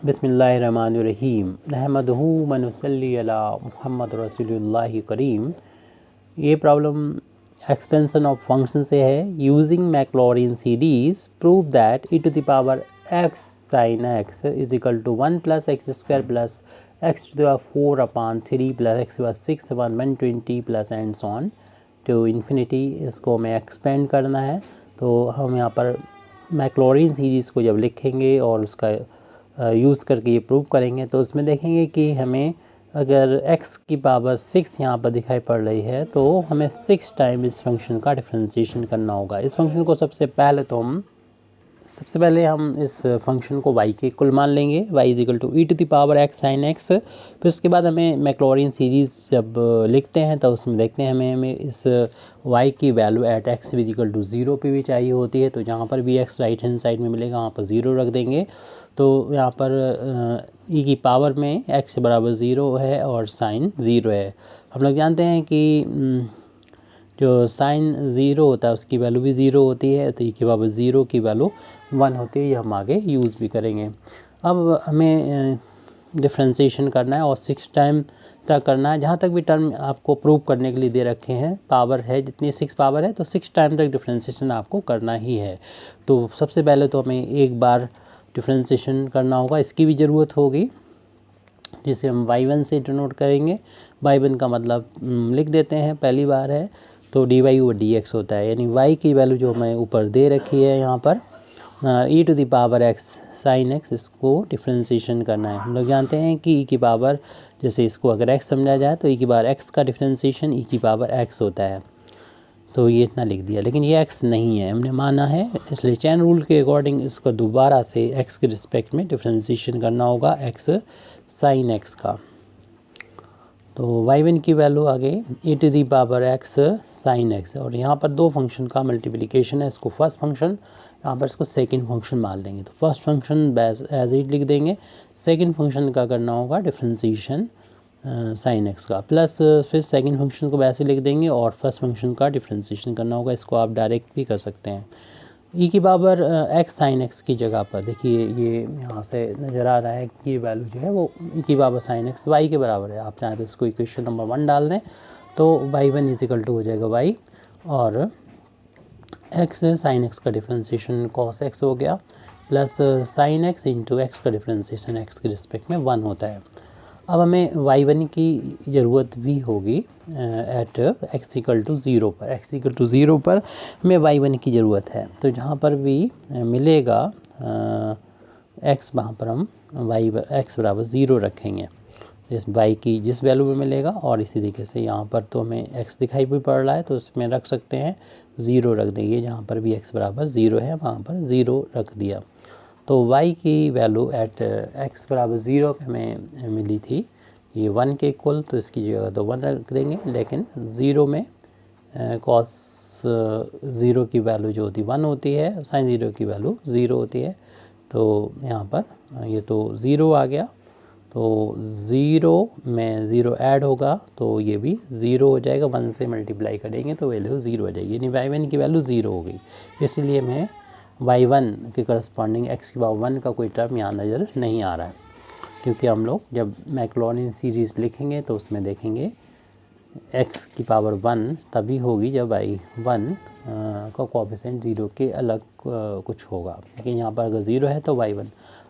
बिस्मिल्लाहिर्रहमानिर्रहीम नहमदहू व नसल्ली अला मुहम्मद रसूलुल्लाहि करीम। ये प्रॉब्लम एक्सपेंशन ऑफ फंक्शन से है। Using Maclaurin series prove that e to the power x sin x is equal to 1 plus X square plus X to the power 4/3 plus X to the power 6/120 plus and so on to infinity. इसको हमें expand करना है, तो हम यहाँ पर Maclaurin series को जब लिखेंगे और उसका यूज़ करके ये प्रूव करेंगे, तो उसमें देखेंगे कि हमें अगर x की पावर 6 यहाँ पर दिखाई पड़ रही है, तो हमें 6 टाइम इस फंक्शन का डिफरेंशिएशन करना होगा। इस फंक्शन को सबसे पहले हम इस फंक्शन को y के कुल मान लेंगे, y is equal to E to the power x sin x। फिर उसके बाद हमें मैक्लॉरिन सीरीज़ जब लिखते हैं तो उसमें देखते हैं हमें इस y की value at x is equal to 0 पे भी चाहिए होती है। तो जहाँ पर भी x राइट हैंड साइड में मिलेगा वहाँ पर 0 रख देंगे। तो यहाँ पर e की पावर में x बराबर 0 है और साइन 0 है। हम लोग जानते हैं कि जो साइन 0 होता है उसकी वैल्यू भी 0 होती है, तो e की पावर 0 की वैल्यू 1 होती है। ये हम आगे यूज़ भी करेंगे। अब हमें डिफ्रेंशिएशन करना है और 6 टाइम तक करना है। जहाँ तक भी टर्म आपको प्रूव करने के लिए दे रखे हैं, पावर है जितनी 6 पावर है, तो 6 टाइम तक डिफ्रेंशिएशन आपको करना ही है। तो सबसे पहले तो हमें एक बार डिफ्रेंशिएशन करना होगा, इसकी भी ज़रूरत होगी, जिसे हम y1 से डिनोट करेंगे। y1 का मतलब लिख देते हैं, पहली बार है तो dy/dx होता है, यानी y की वैल्यू जो हमें ऊपर दे रखी है यहाँ पर e to the power x sin x, इसको डिफ्रेंशिएशन करना है। हम लोग जानते हैं कि e की पावर, जैसे इसको अगर x समझा जाए तो e की पावर x का डिफ्रेंशिएशन e की पावर x होता है। तो ये इतना लिख दिया, लेकिन ये x नहीं है, हमने माना है, इसलिए चेन रूल के अकॉर्डिंग इसको दोबारा से x के रिस्पेक्ट में डिफ्रेंशिएशन करना होगा x sin x का। तो y1 की वैल्यू आगे e to the power x sin x, और यहाँ पर दो फंक्शन का मल्टीप्लिकेशन है, इसको फर्स्ट फंक्शन, यहाँ पर इसको सेकंड फंक्शन मान लेंगे। तो फर्स्ट फंक्शन एज इट लिख देंगे, सेकंड फंक्शन का करना होगा डिफ्रेंशिएशन sin x का, प्लस फिर सेकंड फंक्शन को वैसे लिख देंगे और फर्स्ट फंक्शन का डिफ्रेंशिएशन करना होगा। इसको आप डायरेक्ट भी कर सकते हैं। e की पावर x sin x की जगह पर देखिए, ये यहाँ से नज़र आ रहा है कि ये वैल्यू जो है वो e की पावर sin x y के बराबर है। आप चाहें तो इसको इक्वेशन नंबर 1 डाल दें, तो y1 इज इक्वल टू हो जाएगा y, और x sin x का डिफ्रेंशिएशन cos x हो गया, plus sin x into x का डिफ्रेंशिएशन x के रिस्पेक्ट में 1 होता है। अब हमें y1 की ज़रूरत भी होगी एट x इक्वल टू 0 पर, x इक्वल टू 0 पर हमें y1 की ज़रूरत है। तो जहाँ पर भी मिलेगा x, वहाँ पर हम x बराबर 0 रखेंगे, इस y की जिस वैल्यू में मिलेगा। और इसी तरीके से यहाँ पर तो हमें x दिखाई भी पड़ रहा है, तो इसमें रख सकते हैं 0 रख देंगे, जहाँ पर भी x बराबर 0 है वहाँ पर 0 रख दिया। तो y की वैल्यू एट x बराबर 0 पे हमें मिली थी ये 1 के इक्वल, तो इसकी जगह तो 1 रख देंगे, लेकिन 0 में cos 0 की वैल्यू जो होती 1 होती है, sin 0 की वैल्यू 0 होती है। तो यहाँ पर ये तो 0 आ गया, तो 0 में 0 ऐड होगा तो ये भी 0 हो जाएगा, 1 से मल्टीप्लाई करेंगे तो वैल्यू 0 हो जाएगी, यानी y1 की वैल्यू 0 हो गई। इसलिए हमें y1 के करस्पॉन्डिंग x की पावर 1 का कोई टर्म यहाँ नज़र नहीं आ रहा है, क्योंकि हम लोग जब मैक्लॉरिन सीरीज़ लिखेंगे तो उसमें देखेंगे x की पावर 1 तभी होगी जब y1 का कोएफिशिएंट 0 के अलग कुछ होगा, लेकिन यहाँ पर अगर 0 है तो y1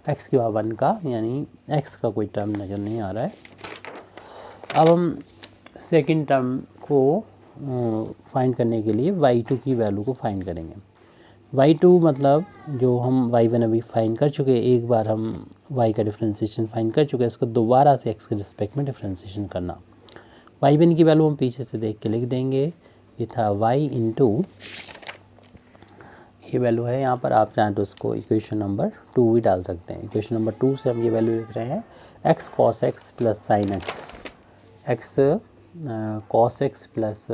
x की पावर 1 का, यानी x का कोई टर्म नज़र नहीं आ रहा है। अब हम सेकंड टर्म को फाइंड करने के लिए y2 की वैल्यू को फाइंड करेंगे। y2 मतलब जो हम y1 अभी फाइंड कर चुके हैं, एक बार हम y का डिफ्रेंशिएशन फाइंड कर चुके हैं, इसको दोबारा से x के रिस्पेक्ट में डिफ्रेंशिएशन करना। y1 की वैल्यू हम पीछे से देख के लिख देंगे, ये था y इंटू, ये वैल्यू है यहाँ पर, आप चाहें तो उसको इक्वेशन नंबर 2 भी डाल सकते हैं। इक्वेशन नंबर 2 से हम ये वैल्यू लिख रहे हैं x cos x plus sin x, x cos x plus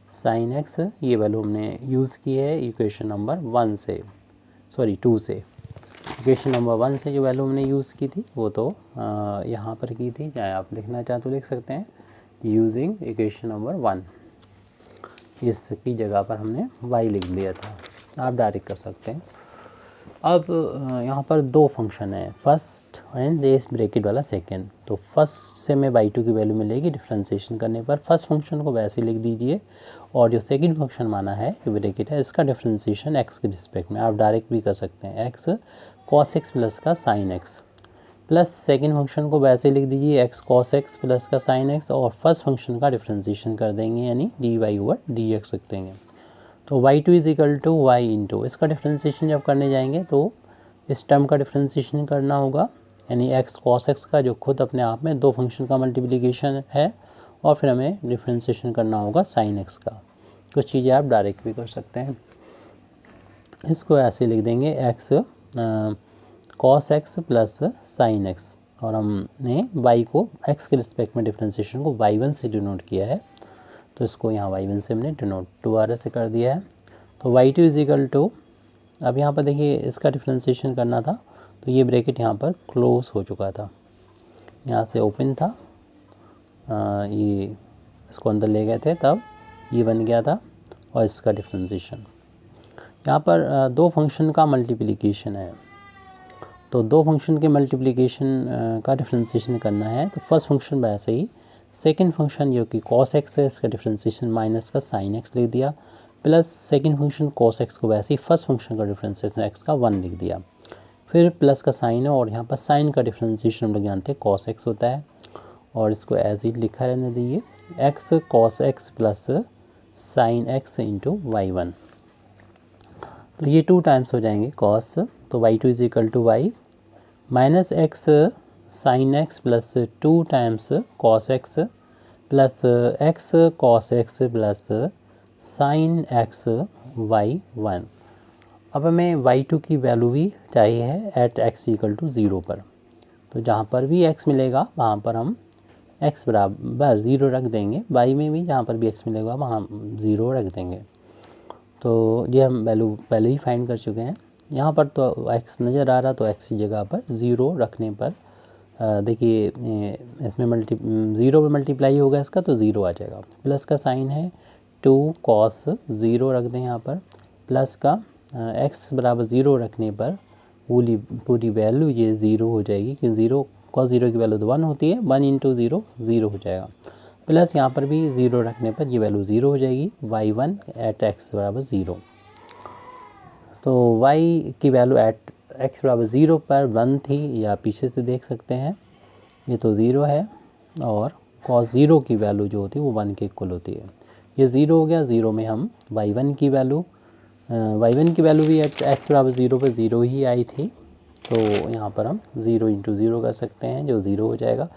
sin x, ये वैल्यू हमने यूज़ की है इक्वेशन नंबर 2 से। इक्वेशन नंबर 1 से जो वैल्यू हमने यूज़ की थी वो तो यहाँ पर की थी, चाहे आप लिखना चाहें तो लिख सकते हैं यूजिंग इक्वेशन नंबर 1, इसकी जगह पर हमने y लिख दिया था, आप डायरेक्ट कर सकते हैं। अब यहाँ पर दो फंक्शन है, फर्स्ट एंड इस ब्रैकेट वाला सेकंड। तो फर्स्ट से में y2 की वैल्यू मिलेगी डिफ्रेंशिएशन करने पर, फर्स्ट फंक्शन को वैसे लिख दीजिए, और जो सेकंड फंक्शन माना है जो ब्रैकेट है इसका डिफ्रेंशिएशन x के रिस्पेक्ट में आप डायरेक्ट भी कर सकते हैं, x cos x प्लस का sin x, plus second function को वैसे लिख दीजिए x cos x प्लस का sin x, और फर्स्ट फंक्शन का डिफ्रेंशिएशन कर देंगे यानी dy/dx रख देंगे। तो y2 is equal to y into, इसका डिफ्रेंशिएशन जब करने जाएंगे तो इस टर्म का डिफ्रेंशिएशन करना होगा, यानी x cos x का जो खुद अपने आप में दो फंक्शन का मल्टीप्लिकेशन है, और फिर हमें डिफ्रेंशिएशन करना होगा sin x का। कुछ चीज़ें आप डायरेक्ट भी कर सकते हैं, इसको ऐसे लिख देंगे x cos x plus sin x, और हमने y को x के रिस्पेक्ट में डिफ्रेंशिएशन को y1 से डिनोट किया है, तो इसको यहाँ y1 से हमने डिनोट दोबारा से कर दिया है। तो y2 इज इक्वल टू, अब यहाँ पर देखिए इसका डिफ्रेंशिएशन करना था तो ये ब्रैकेट यहाँ पर क्लोज हो चुका था, यहाँ से ओपन था, ये इसको अंदर ले गए थे तब ये बन गया था, और इसका डिफ्रेंशिएशन यहाँ पर दो फंक्शन का मल्टीप्लिकेशन है, तो दो फंक्शन के मल्टीप्लिकेशन का डिफ्रेंशिएशन करना है। तो फर्स्ट फंक्शन वैसे ही, सेकंड फंक्शन जो कि cos x है इसका डिफ्रेंशिएशन माइनस का sin x लिख दिया, plus second function cos x को वैसे ही फर्स्ट फंक्शन का डिफ्रेंशिएशन x का 1 लिख दिया, फिर प्लस का साइन है, और यहाँ पर साइन का डिफ्रेंशिएशन हम लोग जानते हैं cos x होता है, और इसको एज इट लिखा रहने दीजिए x cos x plus sin x into y1। तो ये 2 टाइम्स हो जाएंगे cos, तो y2 is equal to y minus x sin x plus 2 times cos x plus x cos x plus sin x y1। अब हमें y2 की value भी चाहिए है एट x इक्वल टू 0 पर, तो जहाँ पर भी x मिलेगा वहाँ पर हम x बराबर 0 रख देंगे, y में भी जहाँ पर भी x मिलेगा वहाँ 0 रख देंगे। तो ये हम वैल्यू पहले ही फाइंड कर चुके हैं, यहाँ पर तो x नज़र आ रहा, तो x की जगह पर 0 रखने पर देखिए इसमें 0 पे मल्टीप्लाई होगा इसका, तो 0 आ जाएगा, प्लस का साइन है 2 cos 0 रख दें यहाँ पर, प्लस का x बराबर 0 रखने पर पूरी वैल्यू ये 0 हो जाएगी, कि 0 cos 0 की वैल्यू तो 1 होती है, 1 इंटू 0 0 हो जाएगा, प्लस यहाँ पर भी 0 रखने पर ये वैल्यू 0 हो जाएगी, y1 एट x बराबर 0। तो y की वैल्यू एट x बराबर 0 पर 1 थी, या पीछे से देख सकते हैं ये तो 0 है, और cos 0 की वैल्यू जो होती है वो 1 के इक्वल होती है, ये 0 हो गया। 0 में हम y1 की वैल्यू भी एट x बराबर 0 पर 0 ही आई थी, तो यहाँ पर हम 0 इंटू 0 कर सकते हैं, जो 0 हो जाएगा,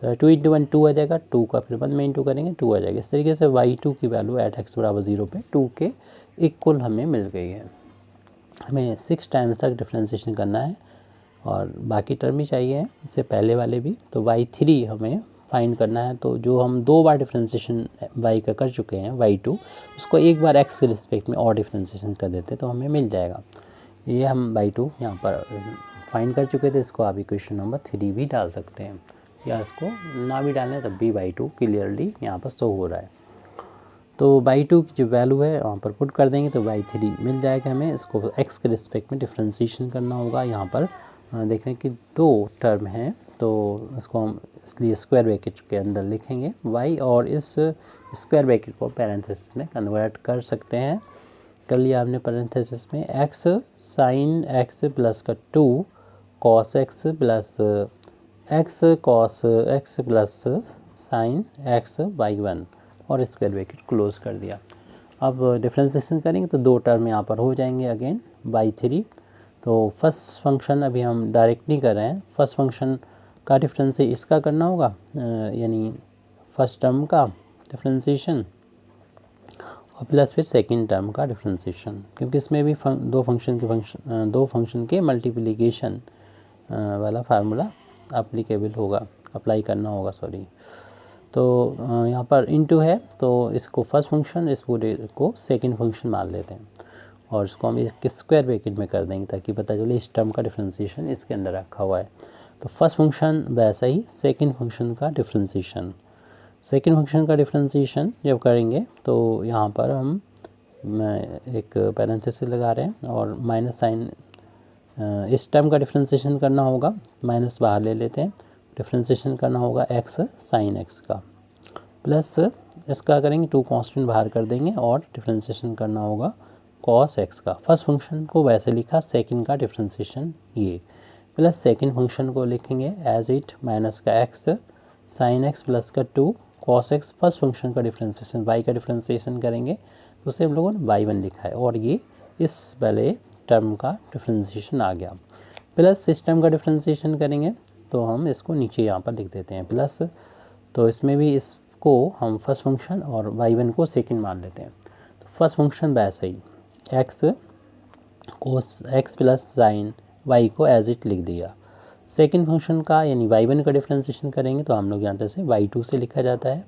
2 इंटू 1 2 आ जाएगा, 2 का फिर 1 में इंटू करेंगे 2 आ जाएगा। इस तरीके से y2 की वैल्यू एट x बराबर 0 पे 2 के इक्वल हमें मिल गई है। हमें 6 टाइम्स तक डिफ्रेंशिएशन करना है, और बाकी टर्म भी चाहिए इससे पहले वाले भी। तो y3 हमें फाइंड करना है, तो जो हम 2 बार डिफ्रेंशिएशन y का कर चुके हैं y2, उसको एक बार x के रिस्पेक्ट में और डिफ्रेंशिएशन कर देते तो हमें मिल जाएगा। ये हम y2 यहाँ पर फाइंड कर चुके थे, इसको आप इक्वेशन नंबर 3 भी डाल सकते हैं, या इसको ना भी डालें तब भी y2 क्लियरली यहाँ पर शो हो रहा है। तो y2 की जो वैल्यू है वहाँ पर पुट कर देंगे तो y3 मिल जाएगा हमें, इसको x के रिस्पेक्ट में डिफ्रेंशिएशन करना होगा। यहाँ पर देख रहे हैं कि 2 टर्म हैं, तो इसको हम इसलिए स्क्वायर ब्रैकेट के अंदर लिखेंगे y, और इस स्क्वायर ब्रैकेट को पैरेंथेसिस में कन्वर्ट कर सकते हैं। कर लिया हमने पैरेंथेसिस में, x sin x प्लस का 2 cos x plus x cos x plus sin x y1, और स्क्वायर ब्रैकेट क्लोज कर दिया। अब डिफ्रेंशिएशन करेंगे तो 2 टर्म यहाँ पर हो जाएंगे अगेन y3। तो फर्स्ट फंक्शन अभी हम डायरेक्ट नहीं कर रहे हैं, फर्स्ट फंक्शन का डिफ्रेंशिएशन इसका करना होगा, यानी फर्स्ट टर्म का डिफ्रेंशिएशन, और प्लस फिर सेकंड टर्म का डिफ्रेंशिएशन, क्योंकि इसमें भी दो फंक्शन के मल्टीप्लिकेशन वाला फार्मूला अप्लाई करना होगा सॉरी। तो यहाँ पर इनटू है, तो इसको फर्स्ट फंक्शन, इस पूरे को सेकंड फंक्शन मान लेते हैं, और इसको हम इसके स्क्वायर ब्रैकेट में कर देंगे ताकि पता चले इस टर्म का डिफ्रेंशिएशन इसके अंदर रखा हुआ है। तो फर्स्ट फंक्शन वैसा ही सेकंड फंक्शन का डिफ्रेंशिएशन जब करेंगे तो यहाँ पर हम एक पैरेंथेसिस लगा रहे हैं, और माइनस साइन इस टर्म का डिफ्रेंसिएशन करना होगा, माइनस बाहर ले लेते हैं, डिफ्रेंसिएशन करना होगा एक्स साइन एक्स का, प्लस इसका करेंगे 2 कांस्टेंट बाहर कर देंगे और डिफ्रेंसिएशन करना होगा कॉस एक्स का। फर्स्ट फंक्शन को वैसे लिखा, सेकंड का डिफ्रेंसिएशन ये, प्लस सेकंड फंक्शन को लिखेंगे एज इट माइनस का एक्स साइन एक्स प्लस का 2 कॉस एक्स। फर्स्ट फंक्शन का डिफ्रेंसिएशन वाई का डिफ्रेंसिएशन करेंगे तो उसे हम लोगों ने y1 लिखा है और ये इस वाले टर्म का डिफ्रेंसिएशन आ गया। प्लस सिस्टम का डिफ्रेंसिएशन करेंगे तो हम इसको नीचे यहाँ पर लिख देते हैं प्लस, तो इसमें भी इसको हम फर्स्ट फंक्शन और y1 को सेकंड मान लेते हैं। तो फर्स्ट फंक्शन वैसे ही X cos X plus sine Y को एज इट लिख दिया। सेकंड फंक्शन का यानी y1 का डिफ्रेंसिएशन करेंगे तो हम लोग जानते हैं y2 से लिखा जाता है,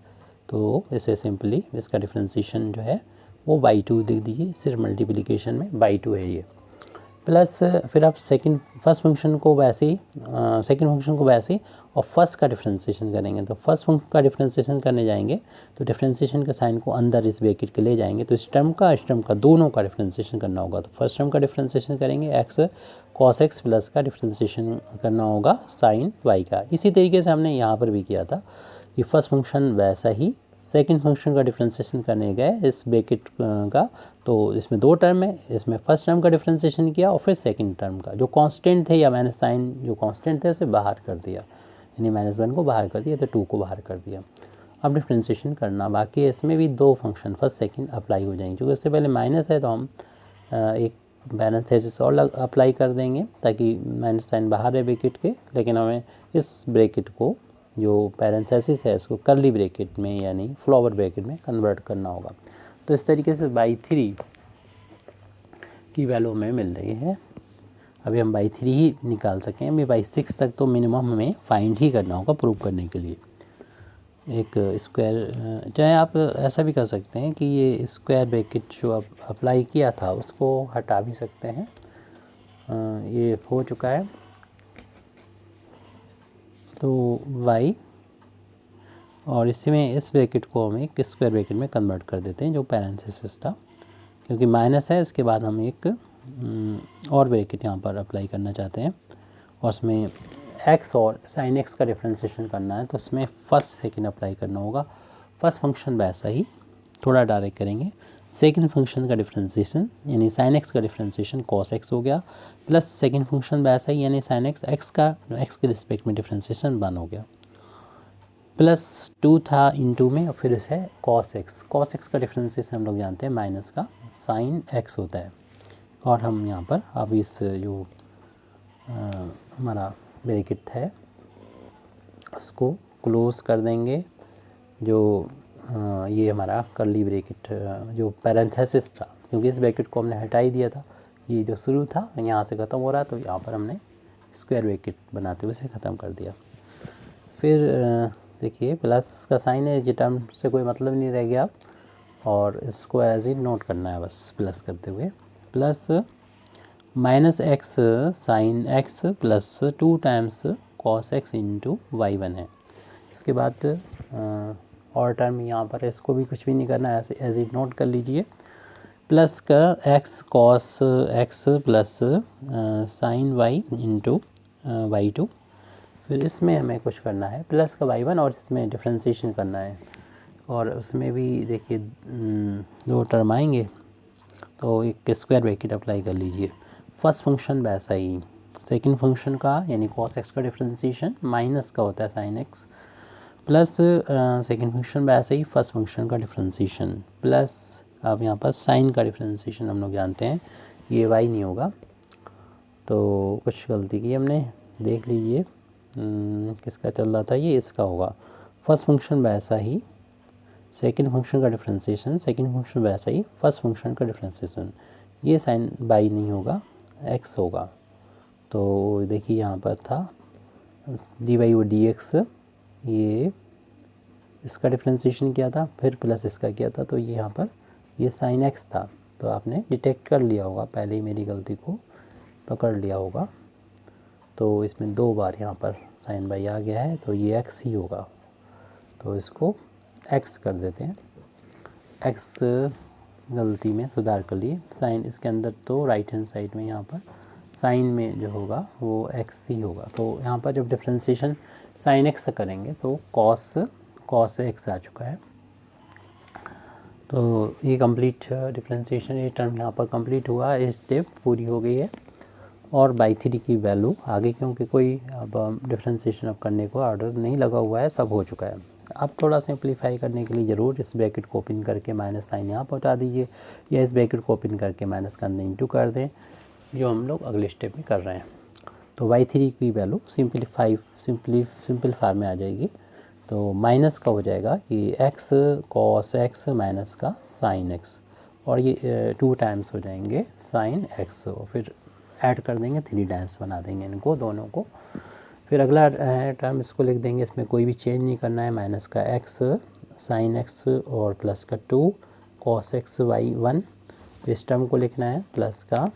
तो इसे सिंपली इसका डिफ्रेंसिएशन जो है वो y2 लिख दीजिए, सिर्फ मल्टीप्लिकेशन में y2 है ये। प्लस फिर आप फर्स्ट फंक्शन को वैसे ही सेकंड फंक्शन को वैसे ही और फर्स्ट का डिफ्रेंसिएशन करेंगे। तो फर्स्ट फंक्शन का डिफ्रेंसिएशन करने जाएंगे तो डिफ्रेंसिएशन के साइन को अंदर इस ब्रैकेट के ले जाएंगे, तो इस टर्म का दोनों का डिफ्रेंसिएशन करना होगा। तो फर्स्ट टर्म का डिफ्रेंसिएशन करेंगे एक्स कॉस एक्स प्लस का डिफ्रेंसिएशन करना होगा साइन वाई का। इसी तरीके से हमने यहाँ पर भी किया था कि फर्स्ट फंक्शन वैसा ही सेकंड फंक्शन का डिफ्रेंसिएशन करने गए इस ब्रैकेट का, तो इसमें 2 टर्म है, इसमें फर्स्ट टर्म का डिफ्रेंसिएशन किया और फिर सेकंड टर्म का जो कांस्टेंट थे या मैंने साइन जो कांस्टेंट थे उसे बाहर कर दिया, यानी -1 को बाहर कर दिया तो 2 को बाहर कर दिया। अब डिफ्रेंसिएशन करना बाकी है, इसमें भी 2 फंक्शन फर्स्ट सेकंड अप्लाई हो जाएंगे। क्योंकि इससे पहले माइनस है तो हम एक पैरेंथेसिस और अप्लाई कर देंगे ताकि माइनस साइन बाहर है ब्रैकेट के, लेकिन हमें इस ब्रैकेट को जो पैरेंथेसिस है इसको कर्ली ब्रैकेट में यानी फ्लावर ब्रैकेट में कन्वर्ट करना होगा। तो इस तरीके से y3 की वैल्यू हमें मिल रही है। अभी हम y3 ही निकाल सकें, अभी y6 तक तो मिनिमम हमें फाइंड ही करना होगा प्रूव करने के लिए। एक स्क्वायर चाहे आप ऐसा भी कर सकते हैं कि ये स्क्वायर ब्रैकेट जो आप अप्लाई किया था उसको हटा भी सकते हैं, ये हो चुका है। तो y और इसमें इस ब्रैकेट को हम एक स्क्वायर ब्रैकेट में कन्वर्ट कर देते हैं जो पैरेंथेसिस था, क्योंकि माइनस है इसके बाद हम एक और ब्रैकेट यहाँ पर अप्लाई करना चाहते हैं और उसमें x और साइन x का डिफ्रेंसिएशन करना है, तो उसमें फर्स्ट सेकंड अप्लाई करना होगा। फर्स्ट फंक्शन वैसा ही थोड़ा डायरेक्ट करेंगे, सेकंड फंक्शन का डिफ्रेंसिएशन यानी साइन x का डिफ्रेंसिएशन cos x हो गया, प्लस सेकंड फंक्शन वैसा ही यानी साइन x का x के रिस्पेक्ट में डिफ्रेंसिएशन 1 हो गया, प्लस 2 था इनटू में और फिर इसे cos x का डिफ्रेंसिएशन हम लोग जानते हैं माइनस का साइन x होता है। और हम यहाँ पर अब इस जो हमारा ब्रैकेट है उसको क्लोज कर देंगे, जो ये हमारा कर्ली ब्रैकेट जो पैरेंथेसिस था, क्योंकि इस ब्रैकेट को हमने हटा ही दिया था, ये जो शुरू था यहाँ से ख़त्म हो रहा तो यहाँ पर हमने स्क्वायर ब्रैकेट बनाते हुए इसे ख़त्म कर दिया। फिर देखिए प्लस का साइन है, ये टर्म से कोई मतलब नहीं रह गया और इसको एज ही नोट करना है बस प्लस करते हुए, plus minus x sine x plus 2 times cos x into y1 है। इसके बाद और टर्म यहाँ पर इसको भी कुछ भी नहीं करना है, ऐसे एज इट नोट कर लीजिए, प्लस का x cos x plus sine y into y2। फिर इसमें हमें कुछ करना है प्लस का y1 और इसमें डिफ्रेंसिएशन करना है, और उसमें भी देखिए 2 टर्म आएंगे तो एक स्क्वायर ब्रैकेट अप्लाई कर लीजिए। फर्स्ट फंक्शन वैसा ही, सेकंड फंक्शन का यानी cos x का डिफ्रेंसिएशन माइनस का होता है sin x, plus second function वैसे ही फर्स्ट फंक्शन का डिफ्रेंसिएशन, प्लस अब यहाँ पर साइन का डिफ्रेंसिएशन हम लोग जानते हैं ये y नहीं होगा, तो कुछ गलती की हमने, देख लीजिए किसका चल रहा था, ये इसका होगा। फर्स्ट फंक्शन वैसा ही सेकंड फंक्शन का डिफ्रेंसिएशन, सेकंड फंक्शन वैसा ही फर्स्ट फंक्शन का डिफ्रेंसिएशन, ये साइन बाई नहीं होगा x होगा। तो देखिए यहाँ पर था डी वाई और डी एक्स, ये इसका डिफ्रेंसिएशन किया था फिर प्लस इसका किया था, तो ये यहाँ पर ये साइन x था, तो आपने डिटेक्ट कर लिया होगा, पहले ही मेरी गलती को पकड़ लिया होगा। तो इसमें 2 बार यहाँ पर साइन बाई आ गया है तो ये x ही होगा, तो इसको x कर देते हैं। x गलती में सुधार कर लिए, साइन इसके अंदर तो राइट हैंड साइड में यहाँ पर साइन में जो होगा वो एक्स ही होगा। तो यहाँ पर जब डिफ्रेंशिएशन साइन एक्स से करेंगे तो कॉस एक्स आ चुका है। तो ये कंप्लीट डिफ्रेंशिएशन, ये टर्म यहाँ पर कंप्लीट हुआ, ये स्टेप पूरी हो गई है। और बाई 3 की वैल्यू आगे, क्योंकि कोई अब डिफ्रेंशिएशन अब करने को ऑर्डर नहीं लगा हुआ है, सब हो चुका है। अब थोड़ा सिंप्लीफाई करने के लिए ज़रूर इस ब्रैकेट को ओपन करके माइनस साइन यहाँ पहुँचा दीजिए, या इस ब्रैकेट को ओपन करके माइनस का अंदर इंटू कर दें, जो हम लोग अगले स्टेप में कर रहे हैं। तो y3 की वैल्यू सिंपल फार्म में आ जाएगी। तो माइनस का हो जाएगा कि x cos x माइनस का साइन x, और ये 2 टाइम्स हो जाएंगे साइन x, और फिर ऐड कर देंगे 3 टाइम्स बना देंगे इनको दोनों को। फिर अगला टर्म इसको लिख देंगे, इसमें कोई भी चेंज नहीं करना है, माइनस का x साइन x और प्लस का 2 cos x y1, इस टर्म को लिखना है, प्लस का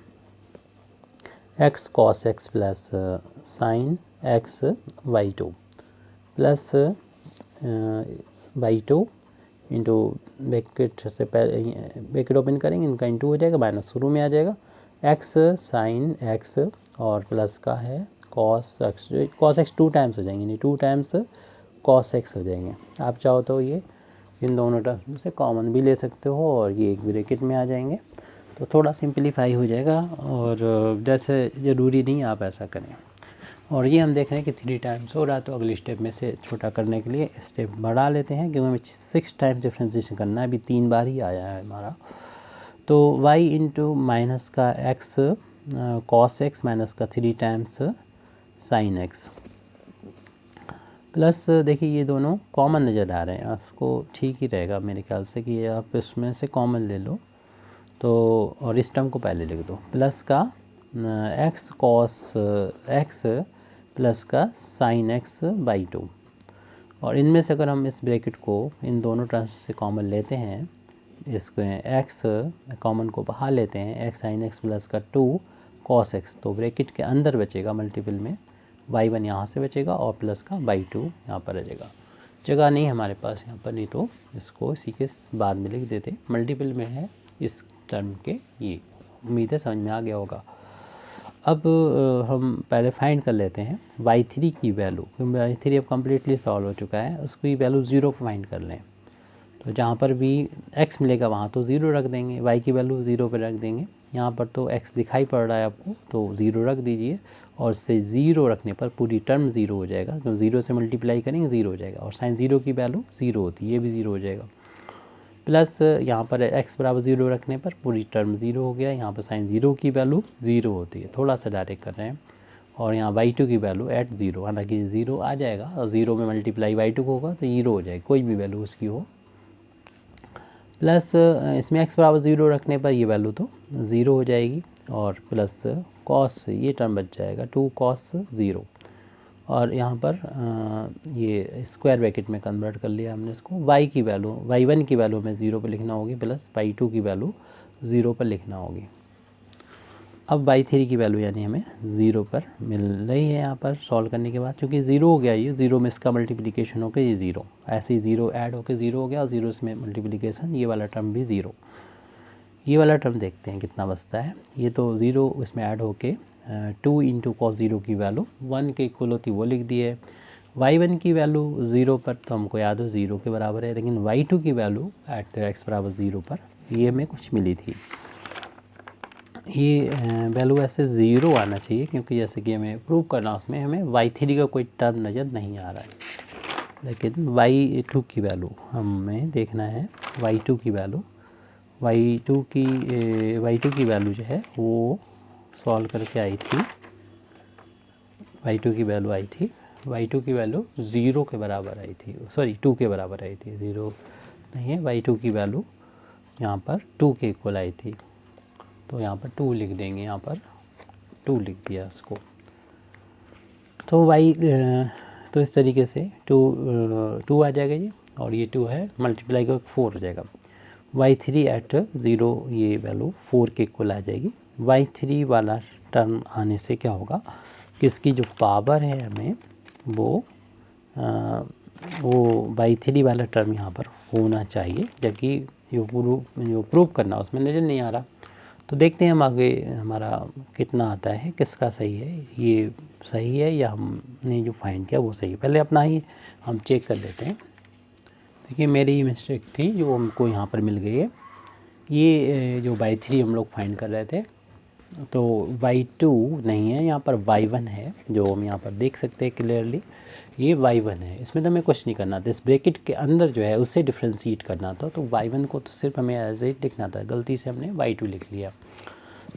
x cos x plus sign x y2 plus y2 into bracket से पहले ब्रैकेट ओपन करेंगे, इनका इंटू हो जाएगा, माइनस शुरू में आ जाएगा, x साइन x और प्लस का है cos x 2 टाइम्स हो जाएंगे, नहीं 2 टाइम्स cos x हो जाएंगे। आप चाहो तो ये इन दोनों टर्म से कॉमन भी ले सकते हो और ये एक ब्रैकेट में आ जाएंगे, तो थोड़ा सिंपलीफाई हो जाएगा। और जैसे ज़रूरी नहीं आप ऐसा करें। और ये हम देख रहे हैं कि 3 टाइम्स हो रहा है, तो अगली स्टेप में से छोटा करने के लिए स्टेप बढ़ा लेते हैं, क्योंकि हमें 6 टाइम्स डिफ्रेंशिएशन करना है, अभी 3 बार ही आया है हमारा। तो y इंटू माइनस का x cos x माइनस का 3 टाइम्स साइन x, प्लस देखिए ये दोनों कॉमन नज़र आ रहे हैं, आपको ठीक ही रहेगा मेरे ख्याल से कि आप इसमें से कॉमन ले लो। तो और इस टर्म को पहले लिख दो, प्लस का x cos x प्लस का साइन x बाई 2, और इनमें से अगर हम इस ब्रैकेट को इन दोनों टर्म्स से कॉमन लेते हैं, इसको x कॉमन को बाहर लेते हैं, x साइन x प्लस का 2 cos x, तो ब्रैकेट के अंदर बचेगा मल्टीपल में y1 यहाँ से बचेगा और प्लस का बाई 2 यहाँ पर आ जाएगा। जगह नहीं हमारे पास यहाँ पर, नहीं तो इसको इसी के बाद में लिख देते, मल्टीपल में है इस टर्म के। ये उम्मीद है समझ में आ गया होगा। अब हम पहले फाइंड कर लेते हैं y3 की वैल्यू, क्योंकि y3 अब कम्प्लीटली सॉल्व हो चुका है, उसकी वैल्यू 0 फाइंड कर लें। तो जहाँ पर भी x मिलेगा वहाँ तो 0 रख देंगे, y की वैल्यू 0 पर रख देंगे। यहाँ पर तो x दिखाई पड़ रहा है आपको, तो 0 रख दीजिए, और से 0 रखने पर पूरी टर्म 0 हो जाएगा, तो 0 से मल्टीप्लाई करेंगे 0 हो जाएगा, और साइन 0 की वैल्यू 0 होती है, ये भी 0 हो जाएगा। प्लस यहाँ पर x बराबर 0 रखने पर पूरी टर्म 0 हो गया, यहाँ पर साइन 0 की वैल्यू 0 होती है, थोड़ा सा डायरेक्ट कर रहे हैं, और यहाँ y2 की वैल्यू एट 0, हालांकि 0 आ जाएगा, और 0 में मल्टीप्लाई y2 को होगा तो 0 हो जाएगा, कोई भी वैल्यू उसकी हो। प्लस इसमें x बराबर 0 रखने पर ये वैल्यू तो 0 हो जाएगी, और प्लस कॉस, ये टर्म बच जाएगा 2 cos 0, और यहाँ पर ये स्क्वायर ब्रैकेट में कन्वर्ट कर लिया हमने इसको। y की वैल्यू y1 की वैल्यू में 0 पर लिखना होगी, प्लस y2 की वैल्यू 0 पर लिखना होगी। अब y3 की वैल्यू यानी हमें 0 पर मिल रही है यहाँ पर सॉल्व करने के बाद, क्योंकि 0 हो गया, ये 0 में इसका मल्टीप्लिकेशन होकर ये 0, ऐसे ही 0 ऐड होकर 0 हो गया, और 0 इसमें मल्टीप्लिकेशन, ये वाला टर्म भी 0। ये वाला टर्म देखते हैं कितना बचता है। ये तो 0 इसमें ऐड होके 2 इंटू cos 0 की वैल्यू 1 के इक्वल होती, वो लिख दिए। y1 की वैल्यू 0 पर तो हमको याद हो 0 के बराबर है, लेकिन y2 की वैल्यू एट x बराबर 0 पर ये हमें कुछ मिली थी। ये वैल्यू ऐसे 0 आना चाहिए, क्योंकि जैसे कि हमें प्रूव करना, उसमें हमें y3 का कोई टर्म नज़र नहीं आ रहा है, लेकिन y2 की वैल्यू हमें देखना है। y2 की वैल्यू y2 की वैल्यू जो है वो सॉल्व करके आई थी, y2 की वैल्यू आई थी, y2 की वैल्यू 0 के बराबर आई थी, सॉरी 2 के बराबर आई थी, 0 नहीं है, y2 की वैल्यू यहाँ पर 2 के इक्वल आई थी, तो यहाँ पर 2 लिख देंगे, यहाँ पर 2 लिख दिया इसको। तो तो इस तरीके से 2 आ जाएगा ये, और ये 2 है, मल्टीप्लाई का 4 हो जाएगा। y3 एट 0 ये वैल्यू 4 के इक्वल आ जाएगी। y3 वाला टर्म आने से क्या होगा कि इसकी जो पावर है हमें वो y3 वाला टर्म यहाँ पर होना चाहिए, जबकि जो प्रूव करना उसमें नज़र नहीं आ रहा। तो देखते हैं हम आगे हमारा कितना आता है, किसका सही है, ये सही है या हमने जो फाइंड किया वो सही है। पहले अपना ही हम चेक कर लेते हैं। देखिए मेरी ही मिस्टेक थी जो हमको यहाँ पर मिल गई है। ये जो y3 हम लोग फाइंड कर रहे थे, तो y2 नहीं है, यहाँ पर y1 है, जो हम यहाँ पर देख सकते हैं क्लियरली, ये y1 है। इसमें तो हमें कुछ नहीं करना था, इस ब्रैकेट के अंदर जो है उससे डिफ्रेंशिएट करना था। तो y1 को तो सिर्फ हमें एज इट लिखना था, गलती से हमने y2 लिख लिया,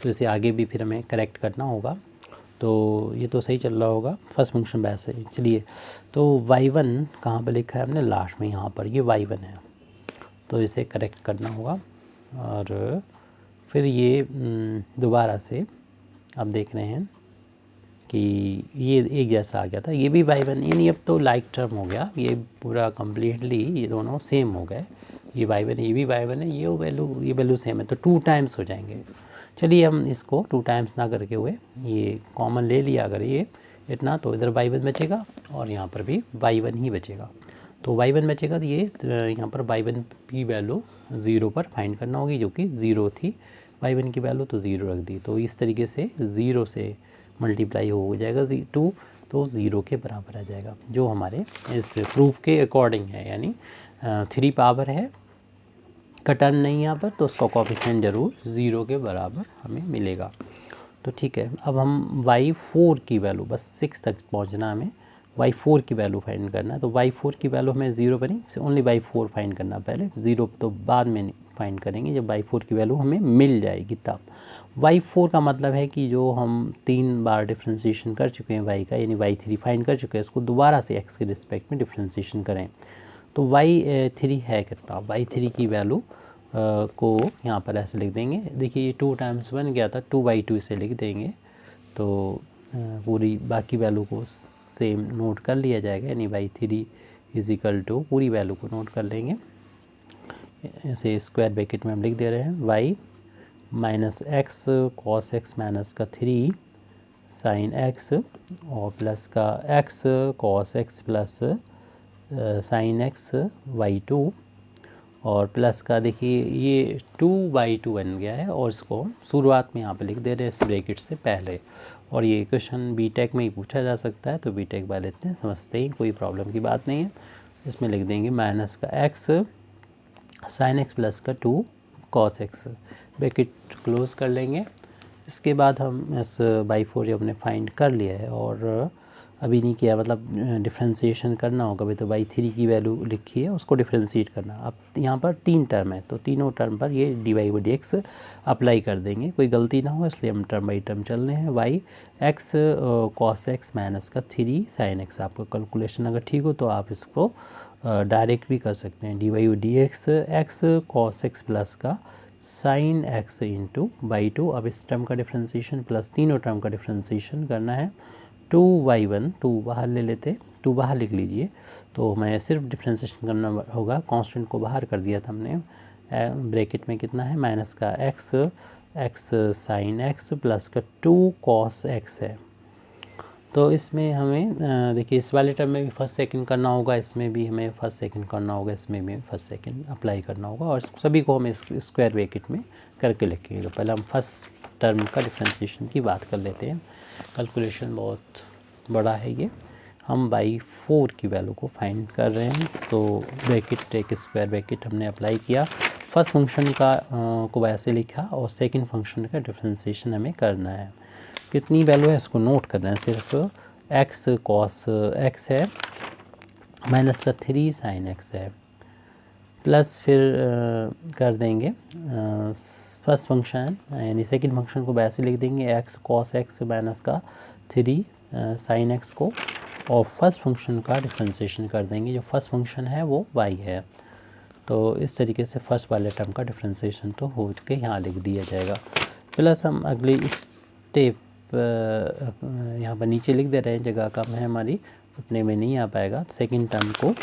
तो इसे आगे भी फिर हमें करेक्ट करना होगा। तो ये तो सही चल रहा होगा फर्स्ट फंक्शन वैसे ही। चलिए, तो y1 कहाँ पर लिखा है हमने, लास्ट में यहाँ पर, ये y1 है, तो इसे करेक्ट करना होगा। और फिर ये दोबारा से आप देख रहे हैं कि ये एक जैसा आ गया था, ये भी y1, यानी अब तो लाइक टर्म हो गया, ये पूरा कम्प्लीटली ये दोनों सेम हो गए, ये y1 है, ये भी y1 है, ये वैल्यू सेम है, तो 2 टाइम्स हो जाएंगे। चलिए हम इसको 2 टाइम्स ना करके हुए ये कॉमन ले लिया अगर ये इतना, तो इधर y1 बचेगा और यहाँ पर भी y1 ही बचेगा। तो y1 बचेगा, तो ये यहाँ पर y1 की वैल्यू 0 पर फाइंड करना होगी, जो कि 0 थी y1 की वैल्यू, तो 0 रख दी। तो इस तरीके से 0 से मल्टीप्लाई हो जाएगा 2, तो 0 के बराबर आ जाएगा, जो हमारे इस प्रूफ के अकॉर्डिंग है। यानी 3 पावर है का टर्म नहीं यहाँ पर, तो उसका कोफिशिएंट ज़रूर 0 के बराबर हमें मिलेगा। तो ठीक है, अब हम y4 की वैल्यू, बस 6 तक पहुँचना हमें, y4 की वैल्यू फाइंड करना है। तो y4 की वैल्यू हमें 0 पर नहीं, ओनली y4 फाइंड करना, पहले 0 तो बाद में फाइंड करेंगे जब y4 की वैल्यू हमें मिल जाएगी तब। y4 का मतलब है कि जो हम 3 बार डिफ्रेंशिएशन कर चुके हैं y का, यानी y3 फाइंड कर चुके हैं, इसको दोबारा से x के रिस्पेक्ट में डिफ्रेंशिएशन करें। तो y3 है कितना, y3 की वैल्यू को यहाँ पर ऐसे लिख देंगे। देखिए ये 2 टाइम्स बन गया था, 2/2 इसे लिख देंगे, तो पूरी बाकी वैल्यू को सेम नोट कर लिया जाएगा, यानी y3 इज इक्वल टू पूरी वैल्यू को नोट कर लेंगे। इसे स्क्वायर ब्रैकेट में हम लिख दे रहे हैं, y minus x cos x minus का 3 साइन एक्स और प्लस का x cos x plus sine x y2 और प्लस का, देखिए ये 2/2 बन गया है, और इसको शुरुआत में यहाँ पे लिख दे रहे हैं इस ब्रैकेट से पहले। और ये क्वेश्चन बीटेक में ही पूछा जा सकता है, तो बीटेक वाले इतने समझते ही, कोई प्रॉब्लम की बात नहीं है। इसमें लिख देंगे माइनस का x साइन एक्स प्लस का 2 कॉस एक्स, ब्रैकेट क्लोज कर लेंगे। इसके बाद हम इस y4 हमने फाइंड कर लिया है, और अभी नहीं किया, मतलब डिफ्रेंशिएशन करना होगा। अभी तो y3 की वैल्यू लिखी है, उसको डिफ्रेंशिएट करना। अब यहाँ पर 3 टर्म है, तो तीनों टर्म पर ये dy/dx अप्लाई कर देंगे, कोई गलती ना हो, इसलिए हम टर्म बाई टर्म चल रहे हैं। y x cos x minus का 3 sin x, आपका कैलकुलेशन अगर ठीक हो तो आप इसको डायरेक्ट भी कर सकते हैं, dy/dx x cos x plus का साइन x इंटू y2। अब इस टर्म का डिफ्रेंशिएशन प्लस तीनों टर्म का डिफ्रेंशिएशन करना है। 2y1, 2 बाहर ले लेते, 2 बाहर लिख लीजिए, तो हमें सिर्फ डिफ्रेंशिएशन करना होगा, कांस्टेंट को बाहर कर दिया था हमने। ब्रैकेट में कितना है, माइनस का x साइन x प्लस का 2 कॉस x है। तो इसमें हमें देखिए इस वाले टर्म में भी फर्स्ट सेकंड करना होगा, इसमें भी हमें फर्स्ट सेकंड करना होगा, इसमें भी फर्स्ट सेकंड अप्लाई करना होगा, और सभी को हम स्क्वायर ब्रैकेट में करके लिखेंगे। तो पहले हम फर्स्ट टर्म का डिफ्रेंशिएशन की बात कर लेते हैं। कैलकुलेशन बहुत बड़ा है ये, हम y4 की वैल्यू को फाइंड कर रहे हैं। तो ब्रैकेट, एक स्क्वायर ब्रैकेट हमने अप्लाई किया, फर्स्ट फंक्शन का को वैसे लिखा, और सेकंड फंक्शन का डिफ्रेंशिएशन हमें करना है। कितनी वैल्यू है इसको नोट करना है, सिर्फ x cos x है, माइनस का 3 sin x है, प्लस फिर कर देंगे फर्स्ट फंक्शन, यानी सेकंड फंक्शन को वैसे लिख देंगे, x cos x माइनस का 3 sin x को, और फर्स्ट फंक्शन का डिफ्रेंशिएशन कर देंगे, जो फर्स्ट फंक्शन है वो y है। तो इस तरीके से फर्स्ट वाले टर्म का डिफ्रेंशिएशन तो हो के यहाँ लिख दिया जाएगा। प्लस हम अगली स्टेप यहाँ पर नीचे लिख दे रहे हैं, जगह कम है हमारी, उतने में नहीं आ पाएगा सेकंड टर्म को।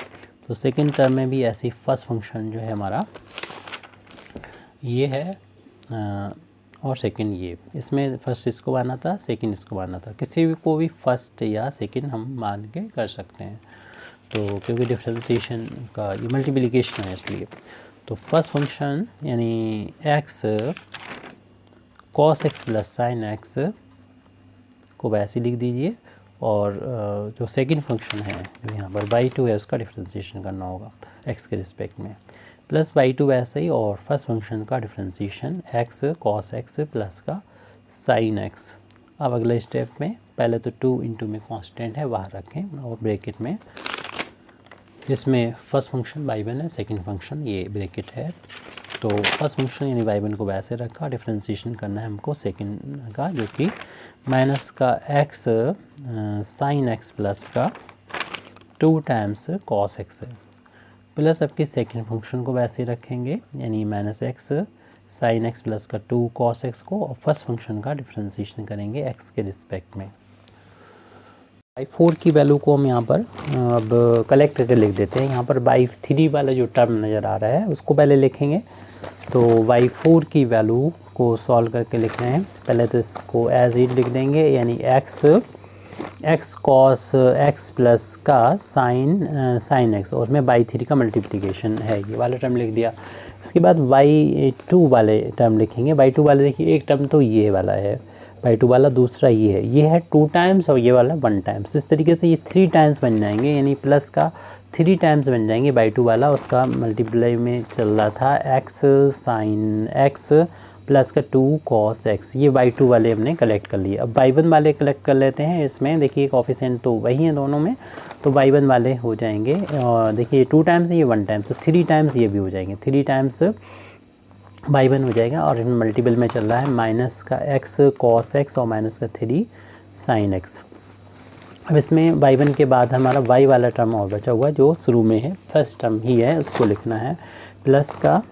तो सेकंड टर्म में भी ऐसे ही फर्स्ट फंक्शन जो है हमारा ये है, और सेकंड ये, इसमें फर्स्ट इसको माना था, सेकंड इसको माना था, किसी भी को भी फर्स्ट या सेकंड हम मान के कर सकते हैं। तो क्योंकि डिफ्रेंशिएशन का ये मल्टीप्लिकेशन है इसलिए। तो फर्स्ट फंक्शन यानी x cos x plus sine x को वैसे लिख दीजिए, और जो सेकंड फंक्शन है जो यहाँ पर y2 है उसका डिफ्रेंशिएशन करना होगा x के रिस्पेक्ट में, प्लस y2 वैसे ही, और फर्स्ट फंक्शन का differentiation x cos x plus का sin x। अब अगले स्टेप में पहले तो 2 इंटू में कांस्टेंट है बाहर रखें और ब्रैकेट में, जिसमें फर्स्ट फंक्शन y1 है, सेकंड फंक्शन ये ब्रैकेट है। तो फर्स्ट फंक्शन यानी y1 को वैसे रखा, डिफ्रेंशिएशन करना है हमको सेकंड का जो कि माइनस का x साइन एक्स प्लस का 2 टाइम्स cos x है, प्लस आपके सेकंड फंक्शन को वैसे रखेंगे यानी minus x sine x plus का 2 cos x को, और फर्स्ट फंक्शन का डिफ्रेंशिएशन करेंगे x के रिस्पेक्ट में। y4 की वैल्यू को हम यहाँ पर अब कलेक्ट करके लिख देते हैं। यहाँ पर y3 वाला जो टर्म नज़र आ रहा है उसको पहले लिखेंगे। तो y4 की वैल्यू को सॉल्व करके लिख रहे हैं, पहले तो इसको एज इट लिख देंगे यानी x cos x प्लस का साइन x, और उसमें y3 का मल्टीप्लिकेशन है, ये वाला टर्म लिख दिया। इसके बाद y2 वाले टर्म लिखेंगे। y2 वाले देखिए एक टर्म तो ये वाला है, y2 वाला दूसरा ये है 2 टाइम्स और ये वाला 1 टाइम्स। तो इस तरीके से ये 3 टाइम्स बन जाएंगे यानी प्लस का 3 टाइम्स बन जाएंगे। y2 वाला उसका मल्टीप्लाई में चल रहा था x साइन x प्लस का 2 cos x, ये y2 वाले हमने कलेक्ट कर लिए। अब y1 वाले कलेक्ट कर लेते हैं। इसमें देखिए कोफिशिएंट तो वही हैं दोनों में, तो y1 वाले हो जाएंगे, और देखिए 2 टाइम्स ये 1 टाइम्स, तो 3 टाइम्स ये भी हो जाएंगे, 3 टाइम्स y1 हो जाएगा। और इन मल्टीपल में चल रहा है माइनस का x cos x और माइनस का 3 sin x। अब इसमें y1 के बाद हमारा y वाला टर्म और बचा हुआ जो शुरू में है, फर्स्ट टर्म ही है, उसको लिखना है प्लस का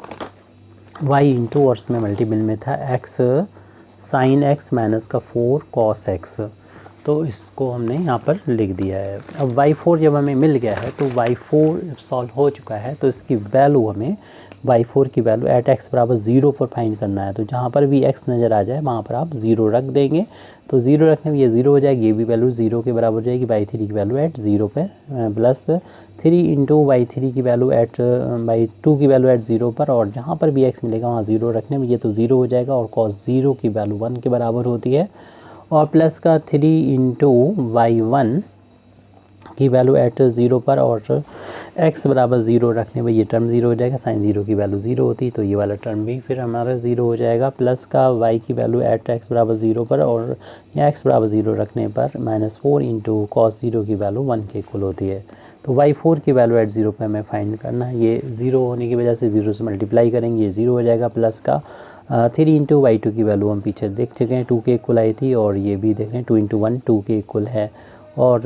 y इंटू, और उसमें मल्टीपल में था x sin x माइनस का 4 cos x, तो इसको हमने यहाँ पर लिख दिया है। अब y4 जब हमें मिल गया है तो y4 सॉल्व हो चुका है, तो इसकी वैल्यू हमें y4 की वैल्यू एट x बराबर 0 पर फाइंड करना है। तो जहाँ पर भी x नज़र आ जाए वहाँ पर आप 0 रख देंगे, तो 0 रखने में ये 0 हो जाएगी, ये भी वैल्यू 0 के बराबर हो जाएगी। y3 की वैल्यू एट 0 पर प्लस 3 इंटू y3 की वैल्यू एट y2 की वैल्यू एट 0 पर, और जहाँ पर भी x मिलेगा वहाँ 0 रखने में, ये तो 0 हो जाएगा, और cos 0 की वैल्यू 1 के बराबर होती है, और प्लस का 3 इंटू y1 की वैल्यू एट 0 पर, और x बराबर 0 रखने में ये टर्म 0 हो जाएगा, साइन 0 की वैल्यू 0 होती है, तो ये वाला टर्म भी फिर हमारा 0 हो जाएगा। प्लस का y की वैल्यू एट x बराबर 0 पर, और यहाँ x बराबर 0 रखने पर -4 इंटू cos 0 की वैल्यू 1 के इक्वल होती है। तो y4 की वैल्यू एट 0 पर हमें फाइंड करना है, ये 0 होने की वजह से 0 से मल्टीप्लाई करेंगे, ये 0 हो जाएगा। प्लस का 3 इंटू y2 की वैल्यू हम पीछे देख चुके हैं, 2 के इक्वल आई थी, और ये भी देख रहे हैं 2 इंटू 1 2 के इक्वल है, और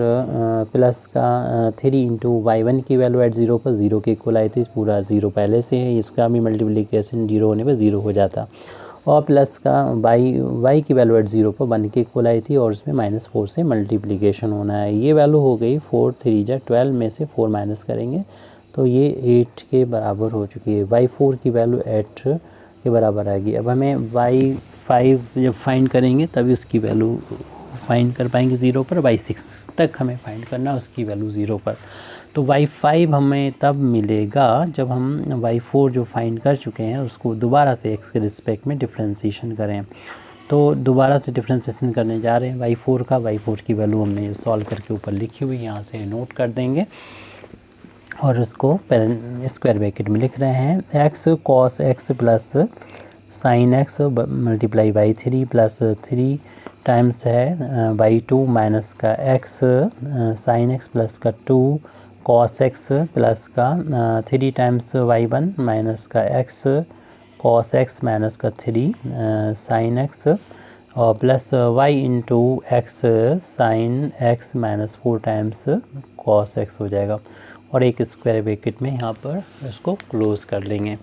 प्लस का 3 इंटू y1 की वैल्यू एट 0 पर 0 के इक्वल आई थी, पूरा 0 पहले से है, इसका भी मल्टीप्लिकेशन 0 होने पर 0 हो जाता, और प्लस का y की वैल्यू एट 0 पर 1 के इक्वल आई थी, और इसमें -4 से मल्टीप्लिकेशन होना है। ये वैल्यू हो गई 4 3 जा 12 में से 4 माइनस करेंगे तो ये 8 के बराबर हो चुकी है। y4 की वैल्यू 8 के बराबर आएगी। अब हमें y5 जब फाइंड करेंगे तभी उसकी वैल्यू फाइंड कर पाएंगे 0 पर, y6 तक हमें फाइंड करना है उसकी वैल्यू 0 पर। तो y5 हमें तब मिलेगा जब हम y4 जो फाइंड कर चुके हैं उसको दोबारा से x के रिस्पेक्ट में डिफ्रेंशिएशन करें। तो दोबारा से डिफ्रेंशिएशन करने जा रहे हैं y4 का, y4 की वैल्यू हमने सॉल्व करके ऊपर लिखी हुई यहाँ से नोट कर देंगे, और उसको स्क्वायर ब्रैकेट में लिख रहे हैं x cos x plus sign x multiply y3 plus 3 times है y2 माइनस का x साइन x प्लस का 2 cos x प्लस का 3 टाइम्स y1 माइनस का x cos x माइनस का 3 साइन x, और plus y into x sine x minus 4 times cos x हो जाएगा, और एक स्क्वायर ब्रैकेट में यहाँ पर इसको क्लोज़ कर लेंगे।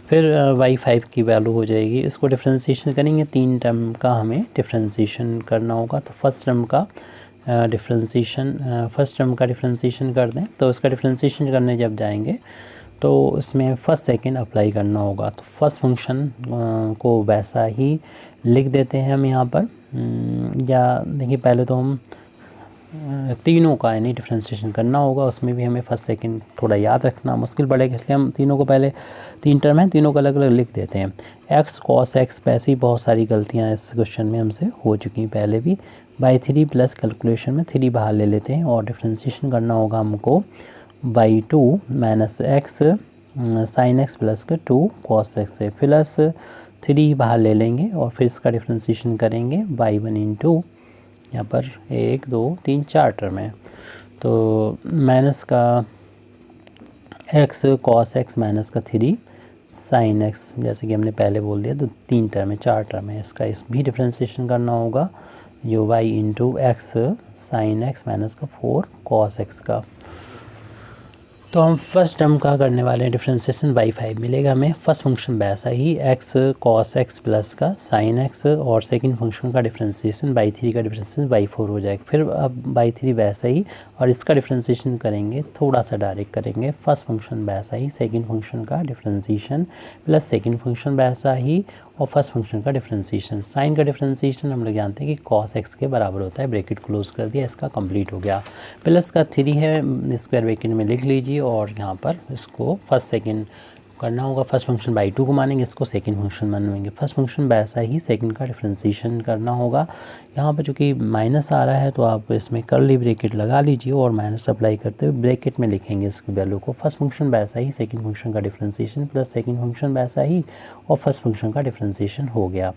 फिर y5 की वैल्यू हो जाएगी, इसको डिफ्रेंशिएशन करेंगे, 3 टर्म का हमें डिफ्रेंशिएशन करना होगा। तो फर्स्ट टर्म का डिफ्रेंशिएशन कर दें, तो उसका डिफ्रेंशिएशन करने जब जाएंगे तो इसमें फर्स्ट सेकंड अप्लाई करना होगा। तो फर्स्ट फंक्शन को वैसा ही लिख देते हैं हम यहाँ पर, या देखिए पहले तो हम तीनों का यानी डिफ्रेंशिएशन करना होगा। उसमें भी हमें फर्स्ट सेकंड थोड़ा याद रखना मुश्किल पड़ेगा, इसलिए हम तीनों को पहले 3 टर्म हैं तीनों को अलग अलग लिख देते हैं। एक्स कॉस एक्स, वैसे ही बहुत सारी गलतियाँ इस क्वेश्चन में हमसे हो चुकी हैं पहले भी। बाई 3 प्लस कैलकुलेशन में 3 बाहर ले लेते हैं और डिफ्रेंशिएशन करना होगा हमको by 2 minus x sine x plus का 2 कॉस एक्स है, प्लस 3 बाहर ले लेंगे और फिर इसका डिफ्रेंशिएशन करेंगे बाई 1 इंटू यहाँ पर 1 2 3 4 टर्म है, तो माइनस का एक्स कॉस एक्स माइनस का 3 साइन एक्स, जैसे कि हमने पहले बोल दिया, तो 3 टर्म है 4 टर्म है, इसका इस भी डिफ्रेंशिएशन करना होगा जो y into x sine x minus का 4 कॉस एक्स का। तो हम फर्स्ट टर्म का करने वाले हैं डिफ्रेंशिएशन बाई 5 मिलेगा हमें। फर्स्ट फंक्शन वैसा ही एक्स कॉस एक्स प्लस का साइन एक्स और सेकंड फंक्शन का डिफ्रेंशिएशन बाई 3 का डिफ्रेंशिएशन बाई 4 हो जाएगा। फिर अब बाई 3 वैसा ही और इसका डिफ्रेंशिएशन करेंगे, थोड़ा सा डायरेक्ट करेंगे। फर्स्ट फंक्शन वैसा ही, सेकंड फंक्शन का डिफ्रेंशिएशन प्लस सेकंड फंक्शन वैसा ही और फर्स्ट फंक्शन का डिफ्रेंशिएशन। साइन का डिफ्रेंशिएशन हम लोग जानते हैं कि कॉस एक्स के बराबर होता है, ब्रैकेट क्लोज कर दिया, इसका कंप्लीट हो गया। प्लस का 3 है स्क्वायर ब्रैकेट में लिख लीजिए और यहाँ पर इसको फर्स्ट सेकंड करना होगा। फर्स्ट फंक्शन बाई 2 को मानेंगे, इसको सेकंड फंक्शन मानेंगे। फर्स्ट फंक्शन वैसा ही सेकंड का डिफ्रेंशिएशन करना होगा। यहाँ पर चूँकि माइनस आ रहा है तो आप इसमें कर्ली ब्रैकेट लगा लीजिए और माइनस अप्लाई करते हुए ब्रैकेट में लिखेंगे इसकी वैल्यू को। फर्स्ट फंक्शन वैसा ही, सेकंड फंक्शन का डिफ्रेंशिएशन प्लस सेकंड फंक्शन वैसा ही और फर्स्ट फंक्शन का डिफ्रेंशिएशन हो गया।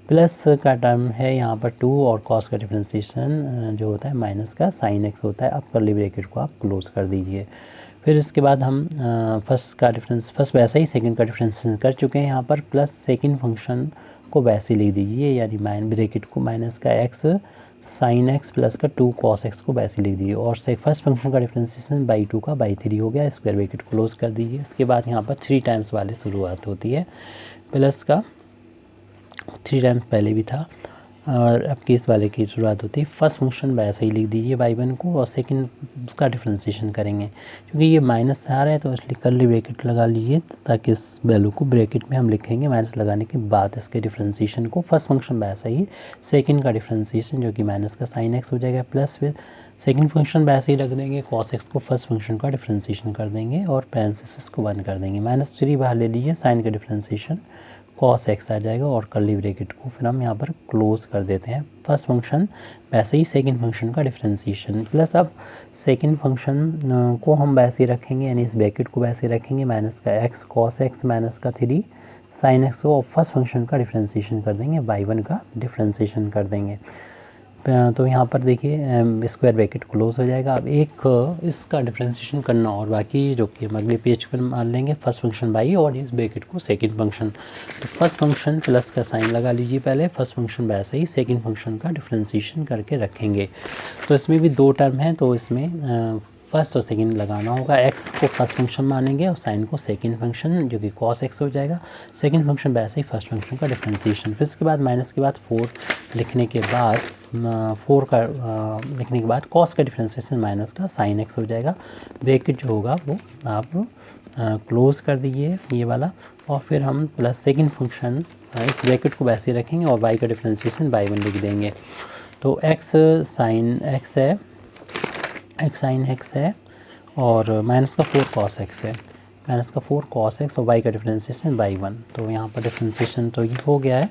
प्लस का टर्म है यहाँ पर 2 और कॉस का डिफ्रेंशिएशन जो होता है माइनस का साइन एक्स होता है। अब कर्ली ब्रैकेट को आप क्लोज कर दीजिए। फिर इसके बाद हम फर्स्ट वैसा ही सेकंड का डिफ्रेंशिएशन कर चुके हैं यहाँ पर, प्लस सेकंड फंक्शन को वैसे लिख दीजिए, यानी ब्रैकेट को माइनस का एक्स साइन एक्स प्लस का 2 कॉस एक्स को वैसे लिख दीजिए और फर्स्ट फंक्शन का डिफ्रेंशिएशन बाई 2 का बाई 3 हो गया। स्क्वायर ब्रैकेट क्लोज कर दीजिए। इसके बाद यहाँ पर 3 टाइम्स वाले शुरुआत होती है, प्लस का 3 टाइम्स पहले भी था और अब केस वाले की शुरुआत होती है। फर्स्ट फंक्शन वैसे ही लिख दीजिए बाई 1 को और सेकंड उसका डिफ्रेंशिएशन करेंगे। क्योंकि ये माइनस आ रहा है तो इसलिए कर्ली ब्रैकेट लगा लीजिए ताकि इस वैल्यू को ब्रैकेट में हम लिखेंगे माइनस लगाने के बाद इसके डिफ्रेंशिएशन को। फर्स्ट फंक्शन वैसा ही, सेकंड का डिफ्रेंशिएशन जो कि माइनस का साइन एक्स हो जाएगा, प्लस फिर सेकंड फंक्शन वैसे ही रख देंगे, कॉस एक्स को फर्स्ट फंक्शन का डिफ्रेंशिएशन कर देंगे और पैरेंथेसिस को बंद कर देंगे। -3 बाहर ले लीजिए, साइन का डिफ्रेंशिएशन कॉस एक्स आ जाएगा और कर्ली ब्रैकेट को फिर हम यहाँ पर क्लोज कर देते हैं। फर्स्ट फंक्शन वैसे ही, सेकंड फंक्शन का डिफ्रेंशिएशन प्लस अब सेकंड फंक्शन को हम वैसे ही रखेंगे, यानी इस ब्रैकेट को वैसे ही रखेंगे, माइनस का एक्स कॉस एक्स माइनस का 3 साइन एक्स को फर्स्ट फंक्शन का डिफ्रेंशिएशन कर देंगे, बाई 1 का डिफ्रेंशिएशन कर देंगे। तो यहाँ पर देखिए स्क्वायर ब्रैकेट क्लोज हो जाएगा। अब एक इसका डिफ्रेंशिएशन करना और बाकी जो कि हम अगले पेज पर मान लेंगे फर्स्ट फंक्शन बाई और इस ब्रैकेट को सेकंड फंक्शन। तो फर्स्ट फंक्शन प्लस का साइन लगा लीजिए पहले, फर्स्ट फंक्शन वैसे ही सेकंड फंक्शन का डिफ्रेंशिएशन करके रखेंगे। तो इसमें भी 2 टर्म हैं तो इसमें फर्स्ट और सेकंड लगाना होगा। एक्स को फर्स्ट फंक्शन मानेंगे और साइन को सेकंड फंक्शन जो कि कॉस एक्स हो जाएगा। सेकंड फंक्शन वैसे ही फर्स्ट फंक्शन का डिफ्रेंशिएशन। फिर इसके बाद माइनस के बाद 4 लिखने के बाद 4 का लिखने के बाद कॉस का डिफ्रेंशिएशन माइनस का साइन एक्स हो जाएगा। ब्रैकेट जो होगा वो आप क्लोज कर दीजिए ये वाला और फिर हम प्लस सेकंड फंक्शन इस ब्रैकेट को वैसे रखेंगे और y का डिफ्रेंशिएशन बाई 1 लिख देंगे। तो x साइन x है, x साइन x है और माइनस का 4 कॉस x है, माइनस का 4 कॉस x और y का डिफ्रेंशिएशन बाई 1। तो यहाँ पर डिफ्रेंशिएशन तो ये हो गया है,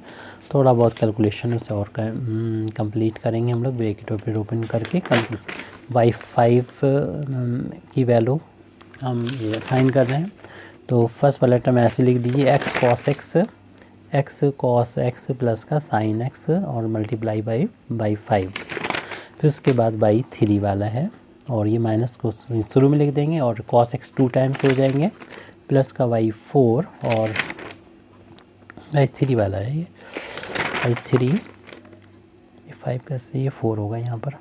थोड़ा बहुत कैलकुलेशन उसे और कंप्लीट करेंगे हम लोग ब्रैकेट और फिर ओपन करके बाई 5 की वैल्यू हम ये फाइंड कर रहे हैं। तो फर्स्ट वाला टर्म ऐसे लिख दीजिए, एक्स कॉस एक्स प्लस का साइन एक्स और मल्टीप्लाई बाई 5। फिर उसके बाद बाई 3 वाला है और ये माइनस को शुरू में लिख देंगे और कॉस एक्स 2 टाइम्स हो जाएंगे, प्लस का बाई 4 और बाई 3 वाला है ये बाई 3, ये 5 कैसे ये 4 होगा यहाँ पर,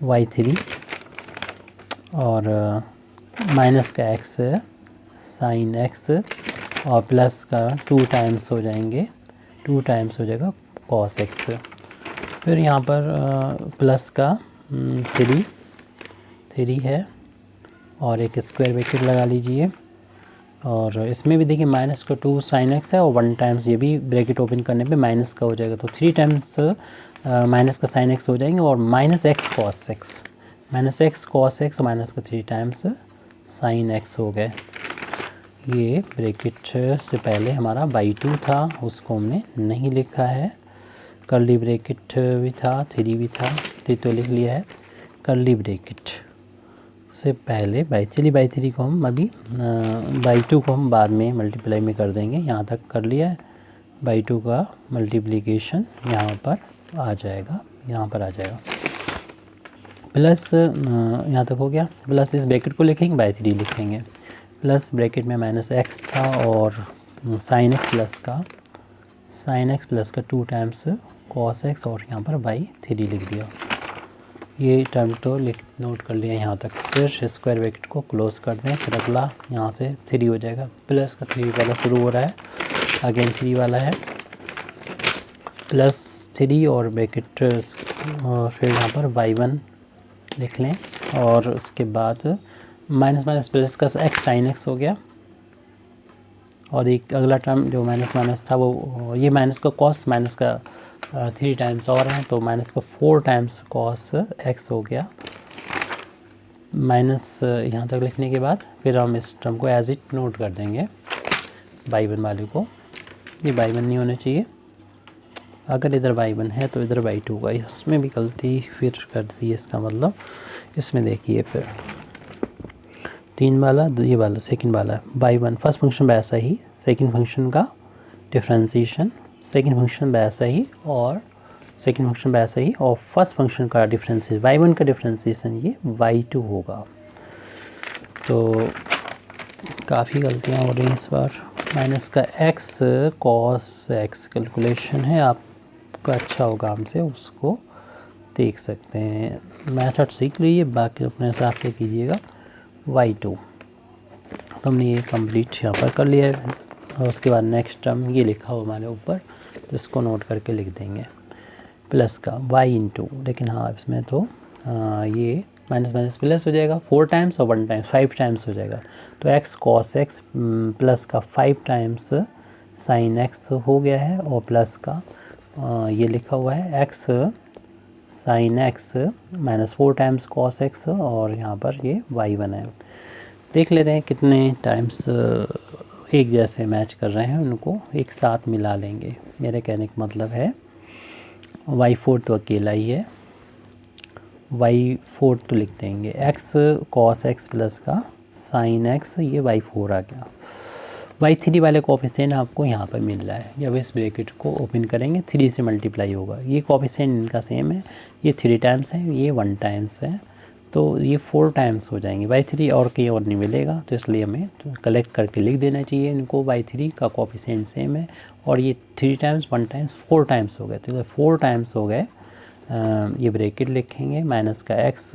बाई 3 और माइनस का एक्स साइन एक्स और प्लस का 2 टाइम्स हो जाएंगे, 2 टाइम्स हो जाएगा कॉस एक्स। फिर यहाँ पर प्लस का 3 है और एक स्क्वायर ब्रैकेट लगा लीजिए और इसमें भी देखिए माइनस का 2 साइन एक्स है और 1 टाइम्स ये भी ब्रैकेट ओपन करने पे माइनस का हो जाएगा। तो 3 टाइम्स माइनस का साइन एक्स हो जाएंगे और minus x cos x, minus x cos x minus का 3 टाइम्स साइन एक्स हो गए। ये ब्रैकेट से पहले हमारा बाई 2 था, उसको हमने नहीं लिखा है। कर्ली ब्रैकेट भी था, 3 भी था, तो लिख लिया है। कर्ली ब्रैकेट से पहले बाई 3 को हम अभी बाई 2 को हम बाद में मल्टीप्लाई में कर देंगे। यहाँ तक कर लिया है। बाई 2 का मल्टीप्लिकेशन यहाँ पर आ जाएगा, यहाँ पर आ जाएगा। प्लस यहाँ तक हो गया। प्लस इस ब्रैकेट को लिखेंगे, बाई 3 लिखेंगे। प्लस ब्रैकेट में माइनस एक्स था और साइन एक्स प्लस का 2 टाइम्स कॉस एक्स और यहाँ पर बाई 3 लिख दिया। ये टर्म तो नोट कर लिया यहाँ तक। फिर स्क्वायर ब्रैकेट को क्लोज कर दें। फिर अगला यहाँ से 3 हो जाएगा। प्लस का 3 वाला शुरू हो रहा है, अगेन 3 वाला है, प्लस 3 और ब्रैकेट और फिर यहाँ पर बाई 1 लिख लें। और उसके बाद माइनस माइनस प्लस का एक्स साइन एक्स हो गया। और एक अगला टर्म जो माइनस माइनस था वो ये माइनस का कॉस माइनस का 3 टाइम्स और है, तो माइनस का 4 टाइम्स कॉस एक्स हो गया। माइनस यहाँ तक लिखने के बाद फिर हम इस टर्म को एज इट नोट कर देंगे, बाई 1 वाले को। ये बाई 1 नहीं होना चाहिए। अगर इधर बाई 1 है तो इधर बाई 2 का, इसमें भी गलती फिर कर दी है। इसका मतलब इसमें देखिए फिर 3 वाला, ये वाला सेकंड वाला बाई 1 फर्स्ट फंक्शन वैसा ही, सेकंड फंक्शन का डिफरेंशिएशन सेकंड फंक्शन वैसा ही और सेकंड फंक्शन वैसा ही और फर्स्ट फंक्शन का डिफरेंशिएशन बाई 1 का डिफरेंशिएशन ये बाई 2 होगा। तो काफ़ी गलतियाँ हो रही हैं इस बार। माइनस का एक्स कॉस एक्स कैलकुलेशन है, आपका अच्छा होगा, हमसे उसको देख सकते हैं। मेथड सीख लीजिए, बाकी अपने हिसाब से कीजिएगा। y2 तो हमने ये कंप्लीट यहाँ पर कर लिया है। और उसके बाद नेक्स्ट टर्म ये लिखा हो हमारे ऊपर, इसको नोट करके लिख देंगे। प्लस का y इंटू, लेकिन हाँ इसमें तो ये माइनस माइनस प्लस हो जाएगा 4 टाइम्स और 1 टाइम्स 5 टाइम्स हो जाएगा। तो x कॉस x प्लस का 5 टाइम्स साइन x हो गया है। और प्लस का ये लिखा हुआ है x sine x minus 4 times cos x और यहाँ पर ये y1 है। देख लेते हैं कितने टाइम्स एक जैसे मैच कर रहे हैं, उनको एक साथ मिला लेंगे। मेरे कहने का मतलब है y4 तो अकेला ही है, y4 तो लिख देंगे। x कॉस x प्लस का साइन x, ये y4 आ गया। y3 वाले कोफिशिएंट आपको यहाँ पर मिल रहा है। जब इस ब्रैकेट को ओपन करेंगे 3 से मल्टीप्लाई होगा। ये कोफिशिएंट इनका सेम है, ये 3 टाइम्स है, ये 1 टाइम्स है, तो ये 4 टाइम्स हो जाएंगे। y3 और कहीं और नहीं मिलेगा, तो इसलिए हमें कलेक्ट करके लिख देना चाहिए इनको। y3 का कोफिशिएंट सेम है और ये 3 टाइम्स 1 टाइम्स 4 टाइम्स हो गए, तो 4 टाइम्स हो गए। ये ब्रैकेट लिखेंगे, माइनस का x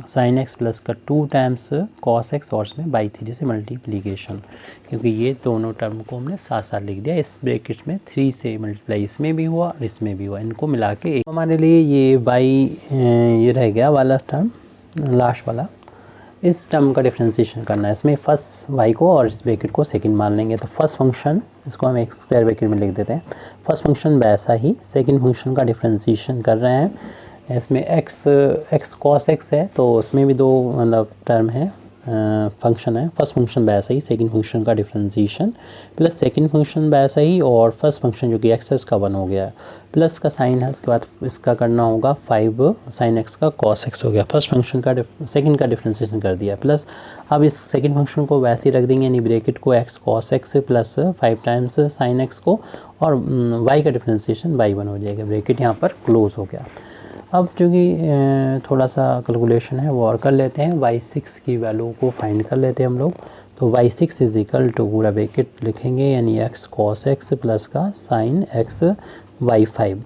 साइन x प्लस का 2 टाइम्स कॉस x और इसमें बाई 3 से मल्टीप्लिकेशन, क्योंकि ये दोनों टर्म को हमने साथ साथ लिख दिया। इस ब्रैकेट में 3 से मल्टीप्लाई इसमें भी हुआ और इसमें भी हुआ, इनको मिला के हमारे लिए ये बाई ये रह गया वाला टर्म, लास्ट वाला। इस टर्म का डिफरेंशिएशन करना है। इसमें फर्स्ट y को और इस ब्रैकेट को सेकंड मान लेंगे। तो फर्स्ट फंक्शन, इसको हम एक स्क्वायर ब्रैकेट में लिख देते हैं। फर्स्ट फंक्शन वैसा ही, सेकंड फंक्शन का डिफरेंशिएशन कर रहे हैं। इसमें x कॉस x है, तो उसमें भी 2 मतलब टर्म है, फंक्शन है। फर्स्ट फंक्शन वैसा ही, सेकंड फंक्शन का डिफरेंशिएशन प्लस सेकंड फंक्शन वैसा ही और फर्स्ट फंक्शन जो कि x है उसका 1 हो गया। प्लस का साइन है, उसके बाद इसका करना होगा 5 साइन x का कॉस x हो गया। फर्स्ट फंक्शन का सेकंड का डिफरेंशिएशन कर दिया। प्लस अब इस सेकंड फंक्शन को वैसे ही रख देंगे, यानी ब्रैकेट को x cos x plus 5 times sign x को और y का डिफरेंशिएशन y1 हो जाएगा। ब्रैकेट यहाँ पर क्लोज हो गया। अब क्योंकि थोड़ा सा कैलकुलेशन है वो और कर लेते हैं। y6 की वैल्यू को फाइंड कर लेते हैं हम लोग। तो y6 इज इक्वल टू पूरा ब्रैकेट लिखेंगे, यानी x कॉस x प्लस का साइन x y5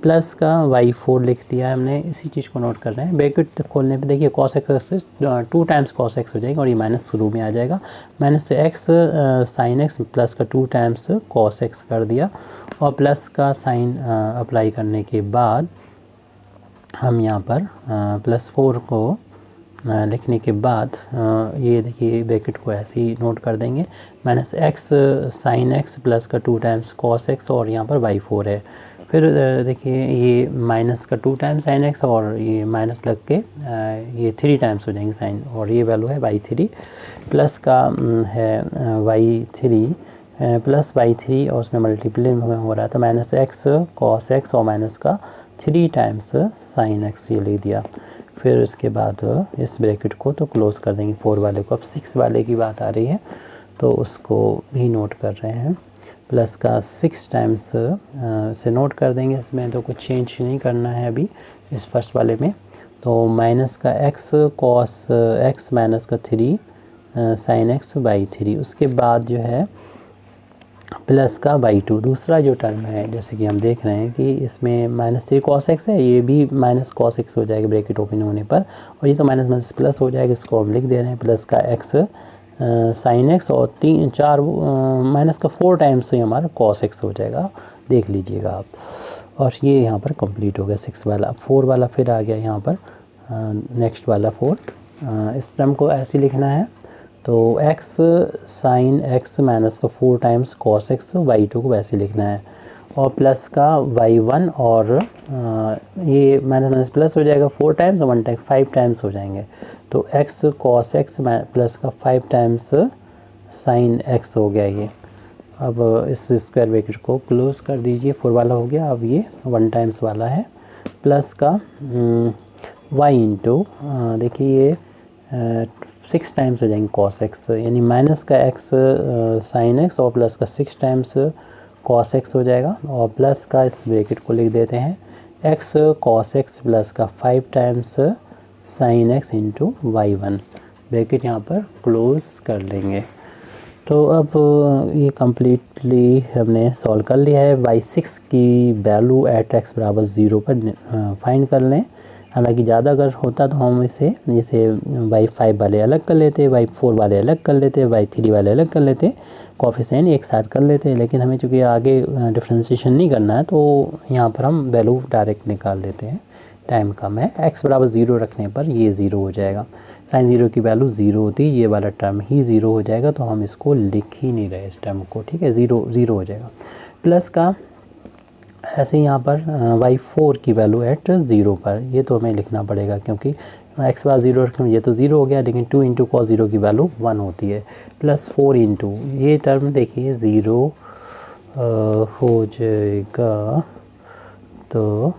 प्लस का y4 लिख दिया है हमने। इसी चीज़ को नोट कर रहे हैं। ब्रैकेट खोलने पे देखिए कॉस x से 2 टाइम्स कॉस x हो जाएगा और ये माइनस शुरू में आ जाएगा। माइनस से x साइन x प्लस का 2 टाइम्स कॉस x कर दिया और प्लस का साइन अप्लाई करने के बाद हम यहाँ पर +4 को लिखने के बाद ये देखिए ब्रैकेट को ऐसे ही नोट कर देंगे। Minus x sine x plus का 2 टाइम्स कॉस x और यहाँ पर y4 है। फिर देखिए ये माइनस का 2 टाइम्स साइन एक्स और ये माइनस लग के ये 3 टाइम्स हो जाएंगे साइन, और ये वैल्यू है y3 प्लस का है y3 प्लस y3 और उसमें मल्टीप्लाई हो रहा था माइनस एक्स कॉस एक्स और माइनस का 3 टाइम्स साइन एक्स ये ले दिया। फिर उसके बाद इस ब्रैकेट को तो क्लोज़ कर देंगे 4 वाले को। अब 6 वाले की बात आ रही है तो उसको भी नोट कर रहे हैं, प्लस का 6 टाइम्स से नोट कर देंगे, इसमें तो कुछ चेंज नहीं करना है अभी इस फर्स्ट वाले में। तो माइनस का x कॉस x माइनस का 3 साइन एक्स बाई 3, उसके बाद जो है प्लस का y2 दूसरा जो टर्म है, जैसे कि हम देख रहे हैं कि इसमें माइनस 3 कॉस एक्स है, ये भी माइनस कॉस एक्स हो जाएगा ब्रैकेट ओपन होने पर, और ये तो माइनस माइनस प्लस हो जाएगा, इसको हम लिख दे रहे हैं प्लस का x साइन एक्स और 4 माइनस का 4 टाइम्स तो ये हमारा कॉस एक्स हो जाएगा, देख लीजिएगा आप। और ये यहाँ पर कंप्लीट हो गया 6 वाला। 4 वाला फिर आ गया यहाँ पर नेक्स्ट वाला 4, इस टर्म को ऐसे लिखना है, तो x साइन x माइनस का 4 टाइम्स कॉस एक्स y2 को वैसे लिखना है, और प्लस का y1 और ये माइनस माइनस प्लस हो जाएगा 4 टाइम्स और 1 टाइम 5 टाइम्स हो जाएंगे, तो x कॉस एक्स प्लस का 5 टाइम्स साइन x हो गया ये। अब इस स्क्वायर ब्रैकेट को क्लोज कर दीजिए, 4 वाला हो गया, अब ये 1 टाइम्स वाला है, प्लस का y इंटू देखिए ये 6 टाइम्स हो जाएंगे कॉस एक्स, यानी माइनस का x साइन एक्स और प्लस का 6 टाइम्स कॉस एक्स हो जाएगा, और प्लस का इस ब्रैकेट को लिख देते हैं x कॉस एक्स प्लस का 5 times sine x into y1, bracket यहाँ पर क्लोज कर लेंगे। तो अब ये कम्प्लीटली हमने सॉल्व कर लिया है। y6 की वैल्यू एट x बराबर 0 पर फाइंड कर लें, हालांकि ज़्यादा अगर होता तो हम इसे जैसे y5 वाले अलग कर लेते, y4 वाले अलग कर लेते, y3 वाले अलग कर लेते, कोफिशिएंट एक साथ कर लेते, लेकिन हमें चूँकि आगे डिफ्रेंशिएशन नहीं करना है तो यहाँ पर हम वैल्यू डायरेक्ट निकाल लेते हैं, टाइम कम है। x बराबर 0 रखने पर ये 0 हो जाएगा, साइन 0 की वैल्यू 0 होती है, ये वाला टर्म ही 0 हो जाएगा, तो हम इसको लिख ही नहीं रहे इस टर्म को, ठीक है, 0 हो जाएगा। प्लस का ऐसे यहाँ पर y4 की वैल्यू एट 0 पर, ये तो हमें लिखना पड़ेगा क्योंकि x बार 0 रखने में ये तो 0 हो गया, लेकिन 2 इंटू कॉस 0 की वैल्यू 1 होती है, प्लस 4 इंटू ये टर्म देखिए 0 हो जाएगा, तो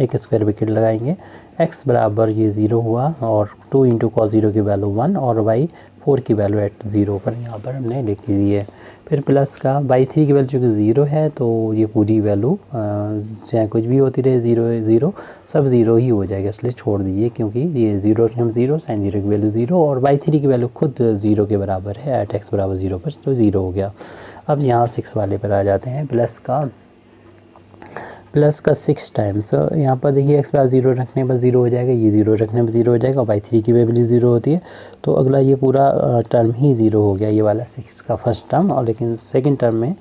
एक स्क्वायर ब्रैकेट लगाएंगे, x बराबर ये 0 हुआ और 2 इंटू कॉस 0 की वैल्यू 1 और y4 की वैल्यू एट 0 पर यहाँ पर हमने लिख दी है। फिर प्लस का y3 की वैल्यू चूँकि 0 है तो ये पूरी वैल्यू चाहे कुछ भी होती रहे 0 सब 0 ही हो जाएगा, इसलिए छोड़ दीजिए, क्योंकि ये 0 हम 0 साइन 0 की वैल्यू 0 और y3 की वैल्यू खुद 0 के बराबर है एट x बराबर 0 पर, तो 0 हो गया। अब यहाँ 6 वाले पर आ जाते हैं, प्लस का 6 टाइम्स, यहाँ पर देखिए x बार 0 रखने पर 0 हो जाएगा, ये 0 रखने पर 0 हो जाएगा, y3 की वैल्यू 0 होती है, तो अगला ये पूरा टर्म ही 0 हो गया, ये वाला 6 का फर्स्ट टर्म, और लेकिन सेकंड टर्म में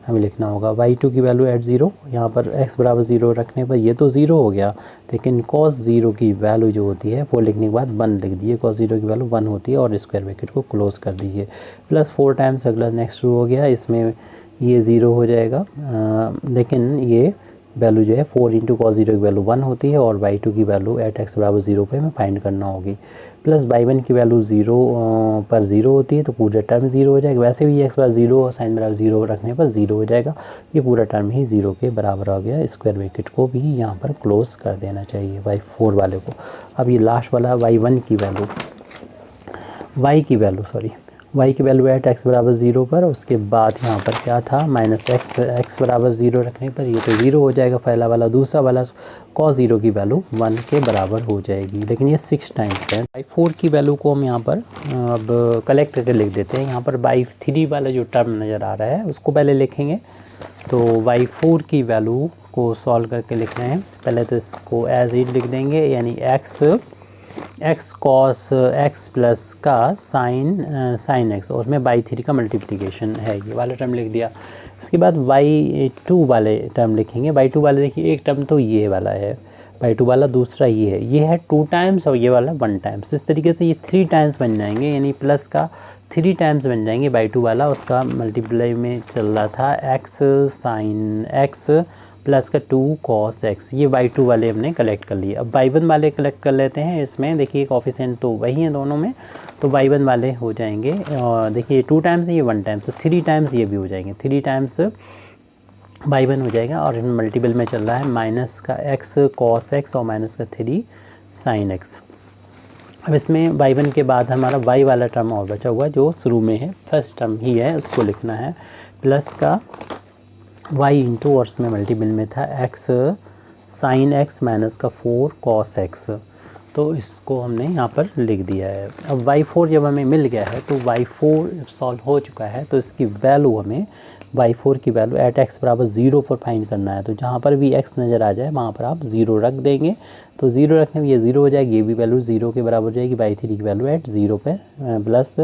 हमें लिखना होगा y2 की वैल्यू एट 0, यहाँ पर x बराबर 0 रखने पर ये तो 0 हो गया, लेकिन cos 0 की वैल्यू जो होती है वो लिखने के बाद 1 लिख दीजिए, cos 0 की वैल्यू 1 होती है, और स्क्वायर ब्रैकेट को क्लोज कर दीजिए, प्लस 4 टाइम्स अगला नेक्स्ट हो गया, इसमें ये 0 हो जाएगा, लेकिन ये वैल्यू जो है 4 इंटू कॉस 0 की वैल्यू 1 होती है, और y2 की वैल्यू एट x बराबर 0 पे हमें फाइंड करना होगी, प्लस y1 की वैल्यू 0 पर 0 होती है, तो पूरा टर्म 0 हो जाएगा, वैसे भी x बराबर 0 और साइन बराबर 0 रखने पर 0 हो जाएगा, ये पूरा टर्म ही 0 के बराबर आ गया, स्क्वायर ब्रैकेट को भी यहाँ पर क्लोज कर देना चाहिए y4 वाले को। अब ये लास्ट वाला y1 की वैल्यू y की वैल्यू एट x बराबर 0 पर, उसके बाद यहाँ पर क्या था माइनस x बराबर 0 रखने पर ये तो 0 हो जाएगा पहला वाला, दूसरा वाला cos 0 की वैल्यू 1 के बराबर हो जाएगी, लेकिन ये 6 टाइम्स है। y4 की वैल्यू को हम यहाँ पर अब कलेक्ट करके लिख देते हैं, यहाँ पर y3 वाला जो टर्म नज़र आ रहा है उसको पहले लिखेंगे, तो y4 की वैल्यू को सॉल्व करके लिख रहे हैं, पहले तो इसको एज इट लिख देंगे, यानी x cos x प्लस का साइन x और उसमें y3 का मल्टीप्लिकेशन है, ये वाला टर्म लिख दिया। इसके बाद y2 वाले टर्म लिखेंगे, y2 वाले देखिए एक टर्म तो ये वाला है, y2 वाला दूसरा ये है 2 टाइम्स और ये वाला 1 टाइम्स, तो इस तरीके से ये 3 टाइम्स बन जाएंगे, यानी प्लस का 3 टाइम्स बन जाएंगे y2 वाला, उसका मल्टीप्लाई में चल रहा था x साइन x प्लस का 2 cos x, ये y2 वाले हमने कलेक्ट कर लिए। अब y1 वाले कलेक्ट कर लेते हैं। इसमें देखिए कोफिशिएंट तो वही हैं दोनों में, तो y1 वाले हो जाएंगे और देखिए 2 टाइम्स ये 1 टाइम्स, तो 3 टाइम्स ये भी हो जाएंगे, 3 टाइम्स y1 हो जाएगा। और इन मल्टीपल में चल रहा है माइनस का x cos x और माइनस का 3 sin x। अब इसमें y1 के बाद हमारा y वाला टर्म और बचा हुआ जो शुरू में है, फर्स्ट टर्म ही है, उसको लिखना है प्लस का y इंटू, और उसमें मल्टीपल में था x sin x माइनस का 4 cos x, तो इसको हमने यहाँ पर लिख दिया है। अब y4 जब हमें मिल गया है तो y4 सॉल्व हो चुका है, तो इसकी वैल्यू हमें y4 की वैल्यू एट x बराबर 0 पर फाइंड करना है। तो जहाँ पर भी x नज़र आ जाए वहाँ पर आप 0 रख देंगे, तो 0 रखने में ये 0 हो जाएगी, ये भी वैल्यू 0 के बराबर हो जाएगी। y3 की वैल्यू एट 0 पर प्लस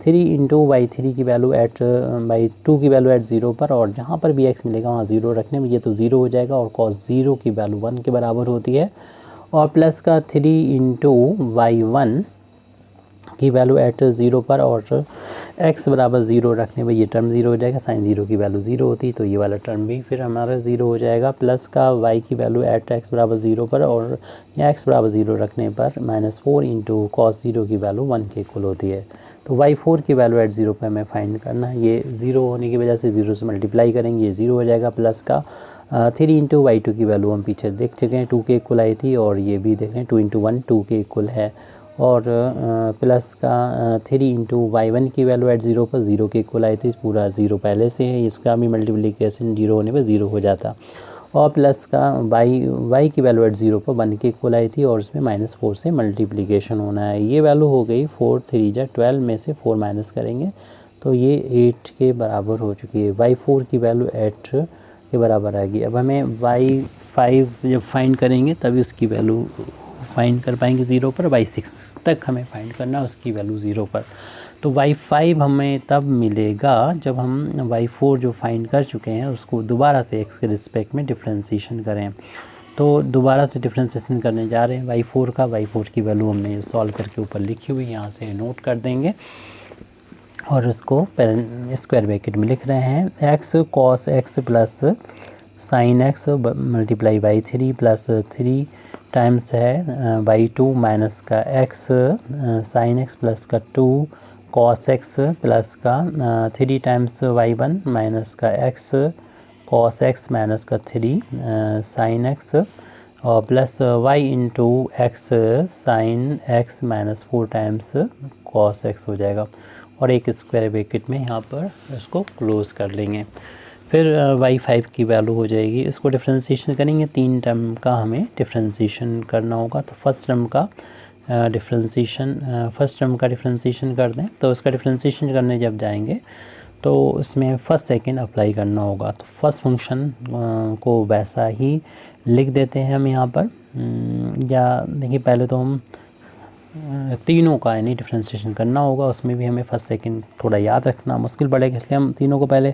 3 इंटू y3 की वैल्यू एट y2 की वैल्यू एट 0 पर, और जहाँ पर भी x मिलेगा वहाँ 0 रखने में ये तो 0 हो जाएगा, और cos 0 की वैल्यू 1 के बराबर होती है। और प्लस का 3 इंटू y1 की वैल्यू एट 0 पर, और x बराबर 0 रखने पर ये टर्म 0 हो जाएगा, साइन 0 की वैल्यू 0 होती, तो ये वाला टर्म भी फिर हमारा 0 हो जाएगा। प्लस का y की वैल्यू एट x बराबर 0 पर, और या x बराबर 0 रखने पर -4 इंटू कॉस 0 की वैल्यू 1 के इक्वल होती है। तो y4 की वैल्यू एट 0 पर हमें फाइंड करना है। ये 0 होने की वजह से 0 से मल्टीप्लाई करेंगे, ये 0 हो जाएगा। प्लस का 3 इंटू y2 की वैल्यू हम पीछे देख चुके हैं, 2 के इक्वल आई थी, और ये भी देख रहे हैं 2 इंटू 1 2 के इक्वल है। और प्लस का 3 इंटू y1 की वैल्यू एट 0 पर 0 के इक्वल आई थी, पूरा 0 पहले से है, इसका भी मल्टीप्लिकेशन 0 होने पर 0 हो जाता। और प्लस का y की वैल्यू एट 0 पर 1 के इक्वल आई थी, और उसमें -4 से मल्टीप्लिकेशन होना है। ये वैल्यू हो गई 4 3 जा 12 में से 4 माइनस करेंगे तो ये 8 के बराबर हो चुकी है। y4 की वैल्यू 8 के बराबर आएगी। अब हमें y5 जब फाइंड करेंगे तभी उसकी वैल्यू फाइंड कर पाएंगे 0 पर, y6 तक हमें फाइंड करना है उसकी वैल्यू 0 पर। तो y5 हमें तब मिलेगा जब हम y4 जो फाइंड कर चुके हैं उसको दोबारा से x के रिस्पेक्ट में डिफ्रेंसीशन करें। तो दोबारा से डिफ्रेंसीशन करने जा रहे हैं y4 का। y4 की वैल्यू हमने सॉल्व करके ऊपर लिखी हुई, यहाँ से नोट कर देंगे और उसको स्क्वायर ब्रैकेट में लिख रहे हैं। x cos x plus sign x multiply y3 plus 3 times है y2 माइनस का x साइन x प्लस का 2 cos x प्लस का 3 टाइम्स y1 माइनस का x cos x माइनस का 3 साइन x, और plus y into x sine x minus 4 times cos x हो जाएगा। और एक स्क्वायर ब्रैकेट में यहाँ पर इसको क्लोज कर लेंगे। फिर y5 की वैल्यू हो जाएगी, इसको डिफ्रेंसीशन करेंगे। 3 टर्म का हमें डिफ्रेंसीशन करना होगा, तो फर्स्ट टर्म का डिफ्रेंसीशन कर दें। तो उसका डिफ्रेंसीशन करने जब जाएंगे तो उसमें फर्स्ट सेकंड अप्लाई करना होगा। तो फर्स्ट फंक्शन को वैसा ही लिख देते हैं हम यहाँ पर, या देखिए पहले तो हम तीनों का यानी डिफ्रेंशिएशन करना होगा, उसमें भी हमें फर्स्ट सेकंड थोड़ा याद रखना मुश्किल पड़ेगा, इसलिए हम तीनों को पहले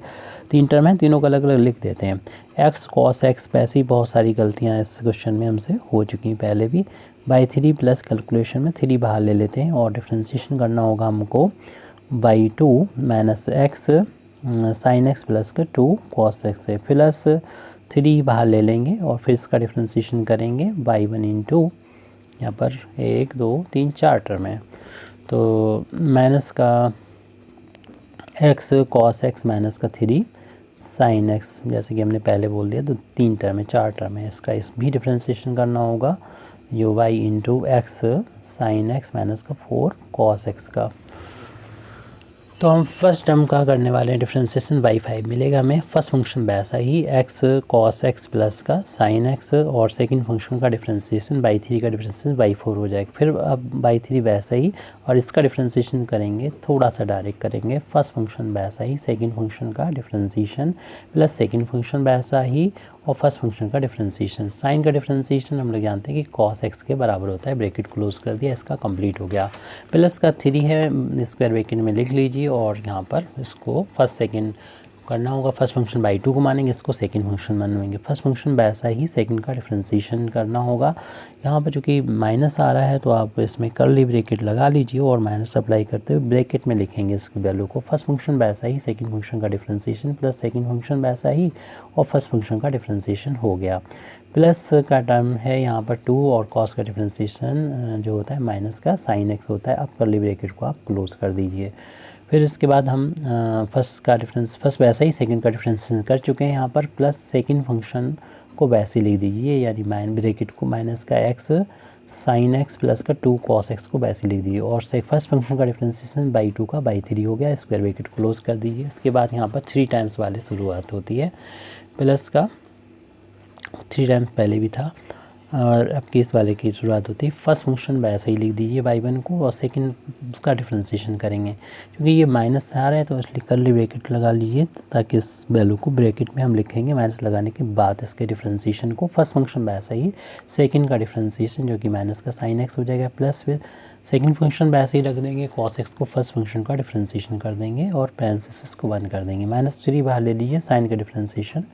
3 टर्म हैं तीनों को अलग अलग लिख देते हैं। x cos x पे ऐसी बहुत सारी गलतियां इस क्वेश्चन में हमसे हो चुकी हैं पहले भी। y3 प्लस कैलकुलेशन में 3 बाहर ले लेते हैं और डिफ्रेंशिएशन करना होगा हमको y2 minus x sine x plus का 2 cos x से, प्लस 3 बाहर ले लेंगे और फिर इसका डिफ्रेंशिएशन करेंगे y1 इंटू यहाँ पर 1 2 3 4 टर्म है, तो माइनस का x cos x माइनस का 3 साइन x, जैसे कि हमने पहले बोल दिया, तो 3 टर्म है 4 टर्म है, इसका इस भी डिफ्रेंशिएशन करना होगा जो y into x sine x minus का 4 cos x का। तो हम फर्स्ट टर्म का करने वाले हैं डिफ्रेंशिएशन, y5 मिलेगा हमें। फर्स्ट फंक्शन वैसा ही x cos x प्लस का साइन x, और सेकंड फंक्शन का डिफ्रेंशिएशन y3 का डिफ्रेंशिएशन y4 हो जाएगा। फिर अब y3 वैसा ही और इसका डिफ्रेंशिएशन करेंगे, थोड़ा सा डायरेक्ट करेंगे। फर्स्ट फंक्शन वैसा ही, सेकंड फंक्शन का डिफ्रेंशिएशन प्लस सेकंड फंक्शन वैसा ही और फर्स्ट फंक्शन का डिफ्रेंशिएशन। साइन का डिफ्रेंशिएशन हम लोग जानते हैं कि cos x के बराबर होता है, ब्रैकेट क्लोज कर दिया, इसका कंप्लीट हो गया। प्लस का 3 है, स्क्वायर ब्रैकेट में लिख लीजिए और यहाँ पर इसको फर्स्ट सेकंड करना होगा। फर्स्ट फंक्शन बाई टू को मानेंगे, इसको सेकंड फंक्शन मानेंगे। फर्स्ट फंक्शन वैसा ही सेकंड का डिफरेंशिएशन करना होगा। यहाँ पर चूँकि माइनस आ रहा है तो आप इसमें कर्ली ब्रैकेट लगा लीजिए और माइनस अप्लाई करते हुए ब्रैकेट में लिखेंगे इसकी वैल्यू को। फर्स्ट फंक्शन वैसा ही सेकंड फंक्शन का डिफरेंशिएशन प्लस सेकंड फंक्शन वैसा ही और फर्स्ट फंक्शन का डिफरेंशिएशन हो गया। प्लस का टर्म है यहाँ पर 2 और कॉस का डिफरेंशिएशन जो होता है माइनस का साइन एक्स होता है। अब कर्ली ब्रैकेट को आप क्लोज कर दीजिए। फिर इसके बाद हम फर्स्ट वैसा ही सेकंड का डिफरेंशिएशन कर चुके हैं यहाँ पर। प्लस सेकंड फंक्शन को वैसे लिख दीजिए, यानी ब्रैकेट को माइनस का एक्स साइन एक्स प्लस का 2 कॉस एक्स को वैसे लिख दीजिए। और फर्स्ट फंक्शन का डिफरेंशिएशन बाई 2 का बाई 3 हो गया। स्क्वायर ब्रैकेट क्लोज कर दीजिए। इसके बाद यहाँ पर 3 टाइम्स वाले शुरुआत होती है। प्लस का 3 टाइम्स पहले भी था और अब केस वाले की शुरुआत होती है। फर्स्ट फंक्शन वैसे ही लिख दीजिए बाई 1 को और सेकंड उसका डिफरेंशिएशन करेंगे। क्योंकि ये माइनस से आ रहा है तो इसलिए कर्ली ब्रैकेट लगा लीजिए ताकि इस वैल्यू को ब्रैकेट में हम लिखेंगे माइनस लगाने के बाद इसके डिफरेंशिएशन को। फर्स्ट फंक्शन वैसा ही सेकंड का डिफरेंशिएशन जो कि माइनस का साइन एक्स हो जाएगा। प्लस फिर सेकंड फंक्शन वैसे ही रख देंगे, कॉस एक्स को फर्स्ट फंक्शन का डिफरेंशिएशन कर देंगे और पैरेंथेसिस को बंद कर देंगे। -3 बाहर ले लीजिए, साइन का डिफरेंशिएशन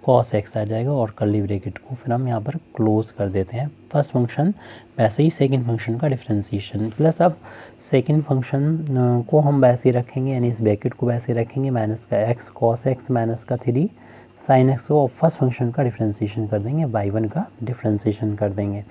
कॉस एक्स आ जाएगा और कर्ली ब्रैकेट को फिर हम यहाँ पर क्लोज कर देते हैं। फर्स्ट फंक्शन वैसे ही सेकंड फंक्शन का डिफरेंशिएशन प्लस अब सेकंड फंक्शन को हम वैसे ही रखेंगे, यानी इस ब्रैकेट को वैसे रखेंगे माइनस का एक्स कॉस एक्स माइनस का 3 साइन एक्स को फर्स्ट फंक्शन का डिफरेंशिएशन कर देंगे, बाई 1 का डिफरेंशिएशन कर देंगे।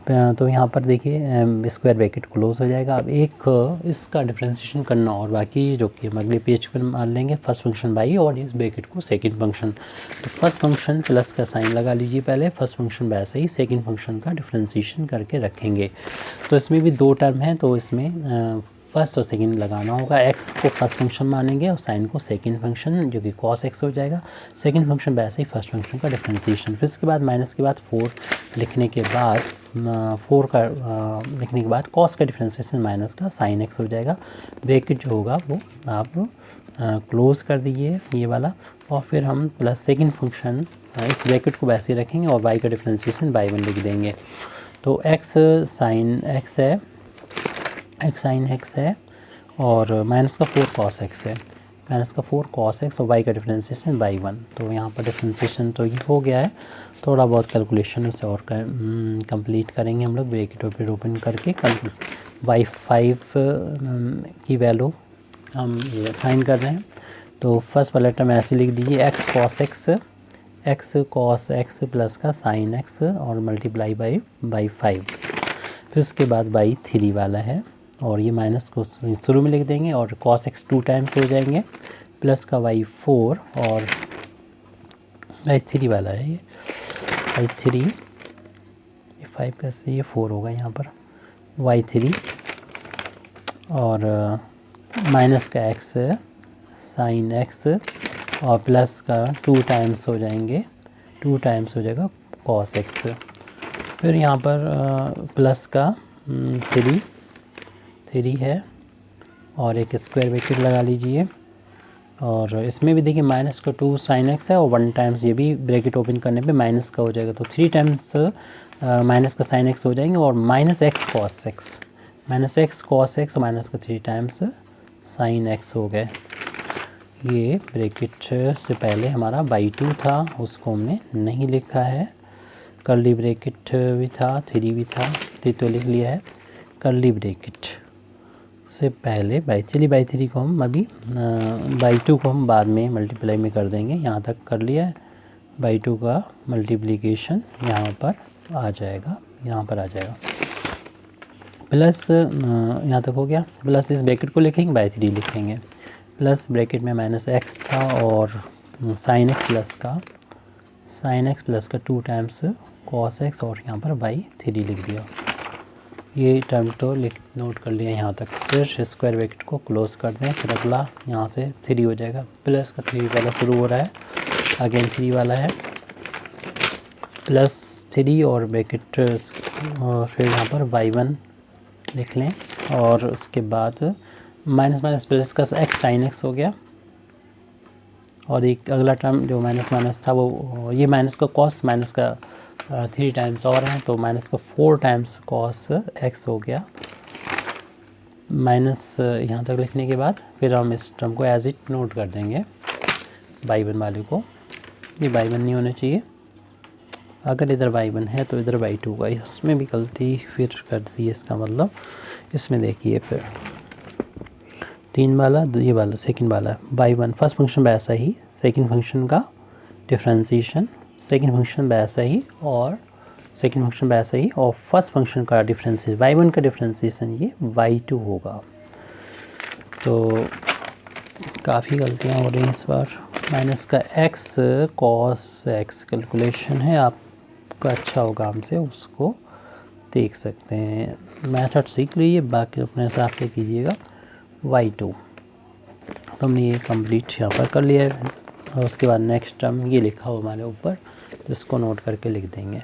तो यहाँ पर देखिए स्क्वायर ब्रैकेट क्लोज हो जाएगा। अब एक इसका डिफरेंशिएशन करना और बाकी जो कि हम अगले पेज पर मान लेंगे फर्स्ट फंक्शन बाई और इस ब्रैकेट को सेकंड फंक्शन। तो फर्स्ट फंक्शन प्लस का साइन लगा लीजिए पहले, फर्स्ट फंक्शन वैसे ही सेकंड फंक्शन का डिफरेंशिएशन करके रखेंगे। तो इसमें भी 2 टर्म हैं तो इसमें फर्स्ट और सेकंड लगाना होगा। एक्स को फर्स्ट फंक्शन मानेंगे और साइन को सेकंड फंक्शन जो कि कॉस एक्स हो जाएगा। सेकंड फंक्शन वैसे ही फर्स्ट फंक्शन का डिफरेंशिएशन। फिर इसके बाद माइनस के बाद 4 लिखने के बाद 4 का लिखने के बाद कॉस का डिफरेंशिएशन माइनस का साइन एक्स हो जाएगा। ब्रैकेट जो होगा वो आप क्लोज कर दीजिए ये वाला और फिर हम प्लस सेकंड फंक्शन इस ब्रैकेट को वैसे ही रखेंगे और वाई का डिफरेंशिएशन बाई 1 लिख देंगे। तो एक्स साइन एक्स है, एक्स साइन एक्स है और माइनस का 4 कॉस एक्स है, माइनस का 4 कॉस एक्स और वाई का डिफरेंशिएशन बाई 1। तो यहाँ पर डिफरेंशिएशन तो ये हो गया है। थोड़ा बहुत कैलकुलेशन उसे और कंप्लीट करेंगे हम लोग ब्रैकेट और फिर ओपन करके वाई 5 की वैल्यू हम ये फाइंड कर रहे हैं। तो फर्स्ट वाला टर्म ऐसे लिख दीजिए एक्स कॉस एक्स प्लस का साइन एक्स और मल्टीप्लाई बाई 5। फिर उसके बाद बाई 3 वाला है और ये माइनस को शुरू में लिख देंगे और कॉस एक्स 2 टाइम्स हो जाएंगे प्लस का वाई 4 और बाई 3 वाला है ये बाई 3, ये 5 कैसे ये 4 होगा यहाँ पर वाई 3 और माइनस का एक्स साइन एक्स और प्लस का 2 टाइम्स हो जाएंगे, 2 टाइम्स हो जाएगा कॉस एक्स। फिर यहाँ पर प्लस का 3 है और एक स्क्वायर ब्रैकेट लगा लीजिए और इसमें भी देखिए माइनस का 2 साइन एक्स है और 1 टाइम्स ये भी ब्रैकेट ओपन करने पे माइनस का हो जाएगा। तो 3 टाइम्स माइनस का साइन एक्स हो जाएंगे और minus x cos x minus का 3 टाइम्स साइन एक्स हो गए। ये ब्रैकेट से पहले हमारा बाई 2 था उसको हमने नहीं लिखा है, कर्ली ब्रैकेट भी था 3 भी था तो लिख लिया है। कर्ली ब्रैकेट से पहले बाई 3 को हम अभी बाई 2 को हम बाद में मल्टीप्लाई में कर देंगे। यहाँ तक कर लिया है, बाई 2 का मल्टीप्लिकेशन यहाँ पर आ जाएगा, यहाँ पर आ जाएगा प्लस यहाँ तक हो गया। प्लस इस ब्रैकेट को लिखेंगे बाई 3 लिखेंगे प्लस ब्रैकेट में माइनस एक्स था और साइन एक्स प्लस का 2 टाइम्स कॉस एक्स और यहाँ पर बाई 3 लिख दिया। ये टर्म तो नोट कर लिया यहाँ तक। फिर स्क्वायर ब्रैकेट को क्लोज कर दें, फिर अगला यहाँ से 3 हो जाएगा। प्लस का 3 वाला शुरू हो रहा है, अगेन 3 वाला है प्लस 3 और ब्रैकेट और फिर यहाँ पर बाई 1 लिख लें और उसके बाद माइनस प्लस का एक्स साइन एक्स हो गया और एक अगला टर्म जो माइनस था वो ये माइनस का कॉस माइनस का 3 टाइम्स और हैं तो माइनस का 4 टाइम्स कॉस एक्स हो गया। माइनस यहाँ तक लिखने के बाद फिर हम इस टर्म को एज इट नोट कर देंगे। y1 वाले को, ये y1 नहीं होना चाहिए। अगर इधर y1 है तो इधर y2 होगा, इसमें भी गलती फिर कर दी है। इसका मतलब इसमें देखिए फिर 3 वाला, ये वाला सेकंड वाला y1 फर्स्ट फंक्शन वैसा ही, सेकंड फंक्शन का डिफ्रेंसीशन, सेकंड फंक्शन वैसा ही और सेकंड फंक्शन वैसा ही, और फर्स्ट फंक्शन का डिफ्रेंसीशन y1 का डिफ्रेंसीशन ये y2 होगा। तो काफ़ी गलतियाँ हो रही हैं इस बार। माइनस का x cos x कैलकुलेशन है, आपका अच्छा होगा, हमसे उसको देख सकते हैं। मेथड सीख लीजिए, बाकी अपने हिसाब से कीजिएगा। y2 तो हमने ये कंप्लीट यहाँ पर कर लिया है, और उसके बाद नेक्स्ट टर्म ये लिखा हुआ हमारे ऊपर, इसको नोट करके लिख देंगे।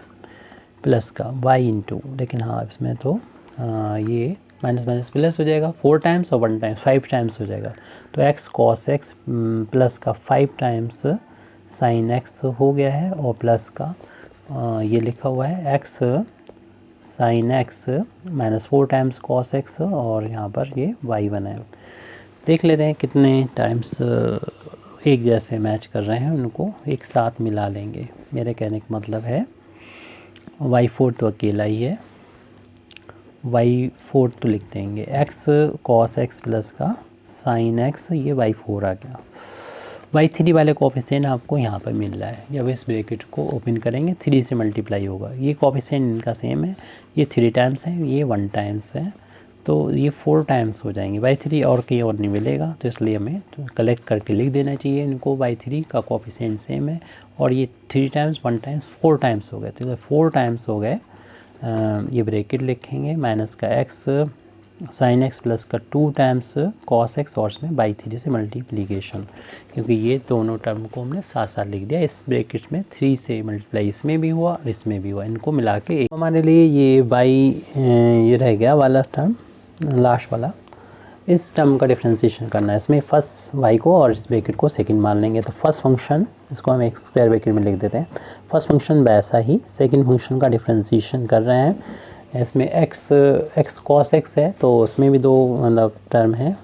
प्लस का y इंटू, लेकिन हाँ इसमें तो ये माइनस माइनस प्लस हो जाएगा, 4 टाइम्स और 1 टाइम्स 5 टाइम्स हो जाएगा। तो x cos x प्लस का 5 टाइम्स sin x हो गया है, और प्लस का ये लिखा हुआ है x sin x minus 4 times cos x, और यहाँ पर ये y1 है। देख लेते हैं कितने टाइम्स एक जैसे मैच कर रहे हैं, उनको एक साथ मिला लेंगे। मेरे कहने का मतलब है y4 तो अकेला ही है, y4 तो लिख देंगे, x cos x प्लस का sin x, ये y4 आ गया। y3 वाले कोफिशिएंट आपको यहाँ पर मिल रहा है, जब इस ब्रैकेट को ओपन करेंगे 3 से मल्टीप्लाई होगा। ये कोफिशिएंट इनका सेम है, ये 3 टाइम्स है, ये 1 टाइम्स है, तो ये 4 टाइम्स हो जाएंगे। y3 और कहीं और नहीं मिलेगा, तो इसलिए हमें कलेक्ट करके लिख देना चाहिए इनको। y3 का कोफिशिएंट सेम है, और ये 3 टाइम्स 1 टाइम्स 4 टाइम्स हो गए, तो 4 टाइम्स हो गए। ये ब्रैकेट लिखेंगे, माइनस का x sin x प्लस का 2 टाइम्स cos x, और इसमें y3 से मल्टीप्लिकेशन, क्योंकि ये दोनों टर्म को हमने साथ साथ लिख दिया। इस ब्रैकेट में 3 से मल्टीप्लाई इसमें भी हुआ और इसमें भी हुआ, इनको मिला के हमारे लिए ये ये रह गया वाला टर्म, लास्ट वाला। इस टर्म का डिफ्रेंशिएशन करना है, इसमें फर्स्ट y को और इस ब्रैकेट को सेकंड मान लेंगे। तो फर्स्ट फंक्शन, इसको हम एक स्क्वायर ब्रैकेट में लिख देते हैं, फर्स्ट फंक्शन वैसा ही सेकंड फंक्शन का डिफ्रेंशिएशन कर रहे हैं। इसमें x cos x है, तो उसमें भी 2 मतलब टर्म है,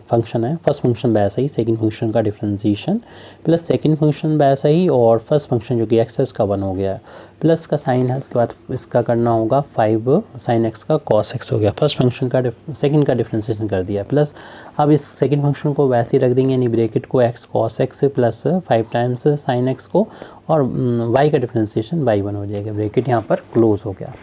फंक्शन है। फर्स्ट फंक्शन वैसा ही, सेकंड फंक्शन का डिफ्रेंशिएशन, प्लस सेकंड फंक्शन वैसा ही, और फर्स्ट फंक्शन जो कि x है उसका 1 हो गया, प्लस का साइन है, उसके बाद इसका करना होगा 5 sin x का cos x हो गया। फर्स्ट फंक्शन का सेकंड का डिफ्रेंशिएशन कर दिया, प्लस अब इस सेकंड फंक्शन को वैसे ही रख देंगे, यानी ब्रैकेट को x cos x plus 5 times sin x को, और y का डिफ्रेंशिएशन y1 हो जाएगा। ब्रैकेट यहाँ पर क्लोज हो गया।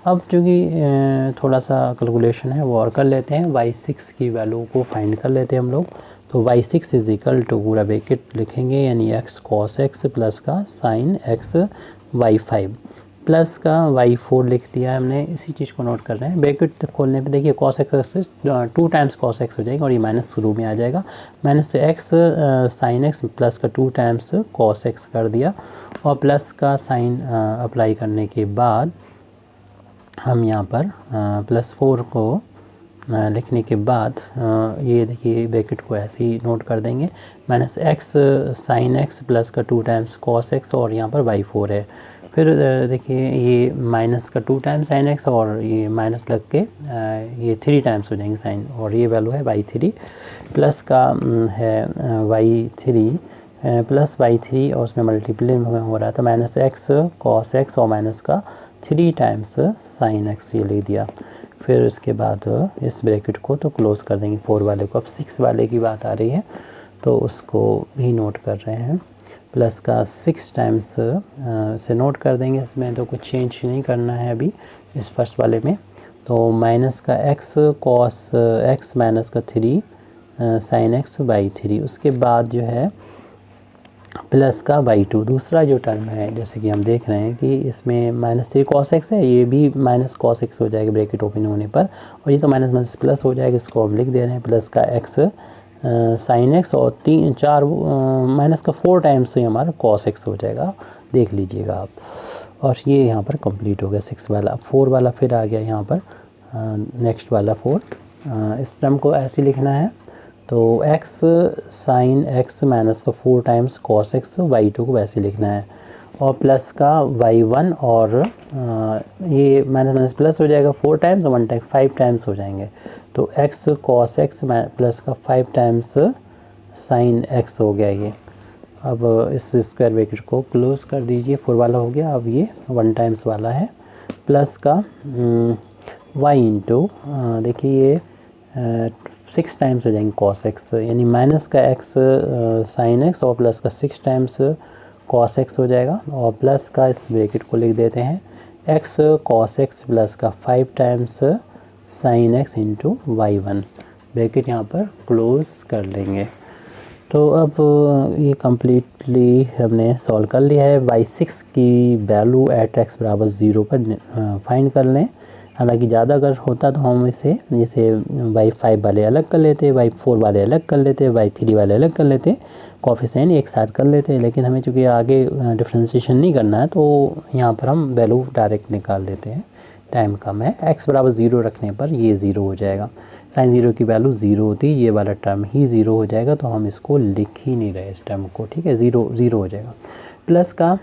अब क्योंकि थोड़ा सा कैलकुलेशन है वो और कर लेते हैं, y6 की वैल्यू को फाइंड कर लेते हैं हम लोग। तो y6 इज इक्वल टू पूरा ब्रैकेट लिखेंगे, यानी x cos x प्लस का sin x y5 प्लस का y4 लिख दिया है हमने। इसी चीज़ को नोट कर रहे हैं, ब्रैकेट खोलने पे देखिए cos x से 2 टाइम्स cos x हो जाएगा, और ये माइनस शुरू में आ जाएगा, माइनस से x sin x प्लस का 2 टाइम्स cos x कर दिया, और प्लस का साइन अप्लाई करने के बाद हम यहाँ पर +4 को लिखने के बाद ये देखिए ब्रैकेट को ऐसे ही नोट कर देंगे, minus x sin x plus का 2 टाइम्स cos x, और यहाँ पर y4 है। फिर देखिए ये माइनस का 2 टाइम्स sin x, और ये माइनस लग के ये 3 टाइम्स हो जाएंगे साइन, और ये वैल्यू है y3, प्लस का है y3 प्लस y3, और उसमें मल्टीप्लाई हो रहा था, माइनस x cos x और माइनस का 3 टाइम्स sin x, ये ले दिया। फिर उसके बाद इस ब्रैकेट को तो क्लोज़ कर देंगे 4 वाले को। अब 6 वाले की बात आ रही है, तो उसको भी नोट कर रहे हैं, प्लस का 6 टाइम्स से नोट कर देंगे। इसमें तो कुछ चेंज नहीं करना है अभी इस फर्स्ट वाले में। तो माइनस का x cos x माइनस का 3 sin x y3, उसके बाद जो है प्लस का y2, दूसरा जो टर्म है, जैसे कि हम देख रहे हैं कि इसमें -3 cos x है, ये भी माइनस cos x हो जाएगा ब्रैकेट ओपन होने पर, और ये तो माइनस माइनस प्लस हो जाएगा, इसको हम लिख दे रहे हैं, प्लस का x sin x, और 4 माइनस का 4 टाइम्स ही हमारा cos x हो जाएगा, देख लीजिएगा आप। और ये यहाँ पर कंप्लीट हो गया 6 वाला। 4 वाला फिर आ गया यहाँ पर, नेक्स्ट वाला 4, इस टर्म को ऐसे लिखना है। तो x sin x माइनस का 4 टाइम्स cos x y2 को वैसे लिखना है, और प्लस का y1, और ये माइनस माइनस प्लस हो जाएगा 4 टाइम्स, और 1 टाइम 5 टाइम्स हो जाएंगे। तो x cos x प्लस का 5 टाइम्स sin x हो गया ये। अब इस स्क्वायर ब्रैकेट को क्लोज़ कर दीजिए, 4 वाला हो गया। अब ये 1 टाइम्स वाला है, प्लस का y इंटू देखिए ये 6 टाइम्स हो जाएंगे cos x, यानी माइनस का x sin x और प्लस का 6 टाइम्स cos x हो जाएगा। और प्लस का इस ब्रैकेट को लिख देते हैं x cos x प्लस का 5 times sin x into y1, bracket यहाँ पर क्लोज़ कर लेंगे। तो अब ये कम्प्लीटली हमने सॉल्व कर लिया है। y6 की वैल्यू एट x बराबर 0 पर फाइंड कर लें। हालांकि ज़्यादा अगर होता तो हम इसे जैसे y5 वाले अलग कर लेते, y4 वाले अलग कर लेते, y3 वाले अलग कर लेते, कोफिशिएंट एक साथ कर लेते। लेकिन हमें चूँकि आगे डिफ्रेंशिएशन नहीं करना है तो यहाँ पर हम वैल्यू डायरेक्ट निकाल देते हैं, टाइम कम है। x बराबर 0 रखने पर ये 0 हो जाएगा, साइन 0 की वैल्यू 0 होती है, ये वाला टर्म ही 0 हो जाएगा। तो हम इसको लिख ही नहीं रहे इस टर्म को, ठीक है, 0 हो जाएगा। प्लस का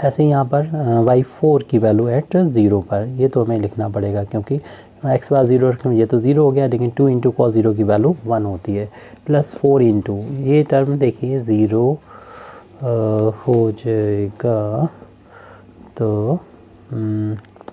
ऐसे यहाँ पर y4 की वैल्यू एट 0 पर, ये तो हमें लिखना पड़ेगा क्योंकि x बार 0 रखने में ये तो 0 हो गया, लेकिन 2 इंटू cos 0 की वैल्यू 1 होती है, प्लस 4 इंटू ये टर्म देखिए 0 हो जाएगा। तो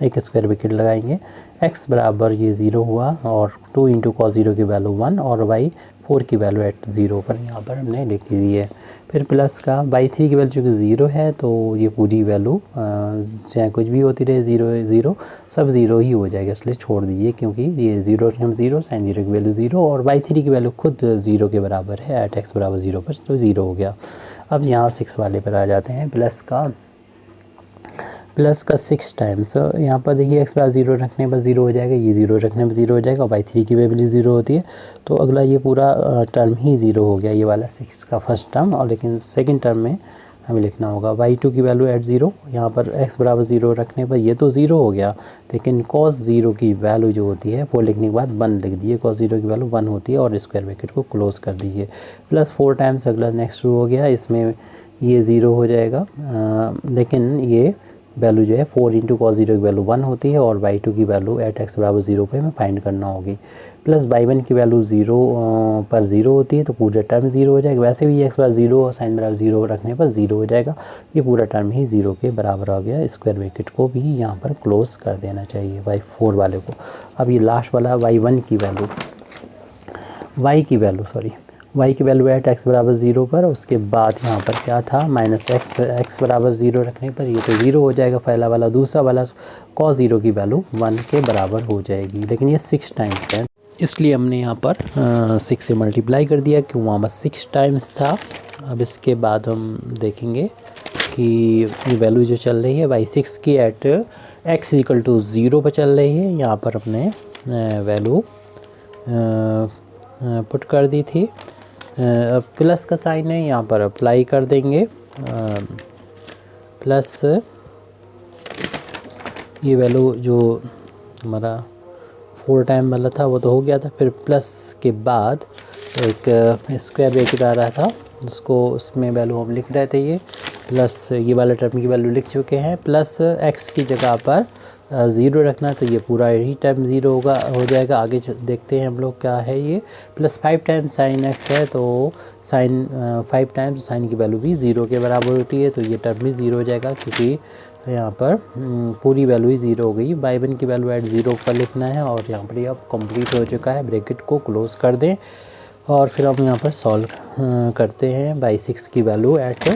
एक स्क्वायर ब्रैकेट लगाएंगे, x बराबर ये 0 हुआ और 2 इंटू cos 0 की वैल्यू 1 और y4 की वैल्यू एट 0 पर यहाँ पर हमने लिख दी है। फिर प्लस का y3 की वैल्यू चूँकि 0 है तो ये पूरी वैल्यू चाहे कुछ भी होती रहे 0 सब 0 ही हो जाएगा, इसलिए छोड़ दीजिए क्योंकि ये 0 हम 0 साइन 0 की वैल्यू 0 और y3 की वैल्यू खुद 0 के बराबर है एट x बराबर 0 पर, तो 0 हो गया। अब यहाँ 6 वाले पर आ जाते हैं, प्लस का 6 टाइम्स, यहाँ पर देखिए x बराबर 0 रखने पर 0 हो जाएगा, ये 0 रखने पर 0 हो जाएगा, y3 की वैल्यू 0 होती है तो अगला ये पूरा टर्म ही 0 हो गया, ये वाला 6 का फर्स्ट टर्म। और लेकिन सेकंड टर्म में हमें लिखना होगा y2 की वैल्यू एट 0, यहाँ पर x बराबर 0 रखने पर ये तो 0 हो गया, लेकिन cos 0 की वैल्यू जो होती है वो लिखने के बाद 1 लिख दीजिए, cos 0 की वैल्यू 1 होती है और स्क्वायर ब्रैकेट को क्लोज़ कर दीजिए। प्लस 4 टाइम्स अगला नेक्स्ट हो गया, इसमें ये 0 हो जाएगा, लेकिन ये वैल्यू जो है 4 इंटू cos 0 की वैल्यू 1 होती है और y2 की वैल्यू एट x बराबर 0 पे हमें फाइंड करना होगी। प्लस y1 की वैल्यू 0 पर 0 होती है तो पूरा टर्म 0 हो जाएगा, वैसे भी x बराबर 0 और साइन बराबर 0 रखने पर 0 हो जाएगा, ये पूरा टर्म ही 0 के बराबर आ गया। स्क्वायर ब्रैकेट को भी यहाँ पर क्लोज़ कर देना चाहिए y4 वाले को। अब ये लास्ट वाला y1 की वैल्यू y की वैल्यू एट x बराबर 0 पर, उसके बाद यहाँ पर क्या था माइनस x बराबर 0 रखने पर ये तो 0 हो जाएगा पहला वाला। दूसरा वाला cos 0 की वैल्यू 1 के बराबर हो जाएगी, लेकिन ये 6 टाइम्स है इसलिए हमने यहाँ पर 6 से मल्टीप्लाई कर दिया क्यों वहाँ पर 6 टाइम्स था। अब इसके बाद हम देखेंगे कि ये वैल्यू जो चल रही है y6 की एट x इक्वल टू 0 पर चल रही है, यहाँ पर अपने वैल्यू पुट कर दी थी। प्लस का साइन है यहाँ पर अप्लाई कर देंगे, प्लस ये वैल्यू जो हमारा 4 टाइम वाला था वो तो हो गया था, फिर प्लस के बाद एक स्क्वायर ब्रैकेट आ रहा था उसको उसमें वैल्यू हम लिख रहे थे, ये प्लस ये वाला टर्म की वैल्यू लिख चुके हैं, प्लस x की जगह पर 0 रखना तो ये पूरा ही टर्म 0 हो जाएगा। आगे देखते हैं हम लोग क्या है ये, प्लस 5 टाइम्स साइन x है तो साइन 5 टाइम्स साइन की वैल्यू भी 0 के बराबर होती है तो ये टर्म भी 0 हो जाएगा क्योंकि यहाँ पर पूरी वैल्यू ही 0 हो गई। y1 की वैल्यू एट 0 पर लिखना है और यहाँ पर ये अब कंप्लीट हो चुका है, ब्रैकेट को क्लोज़ कर दें और फिर हम यहाँ पर सॉल्व करते हैं। y6 की वैल्यू एट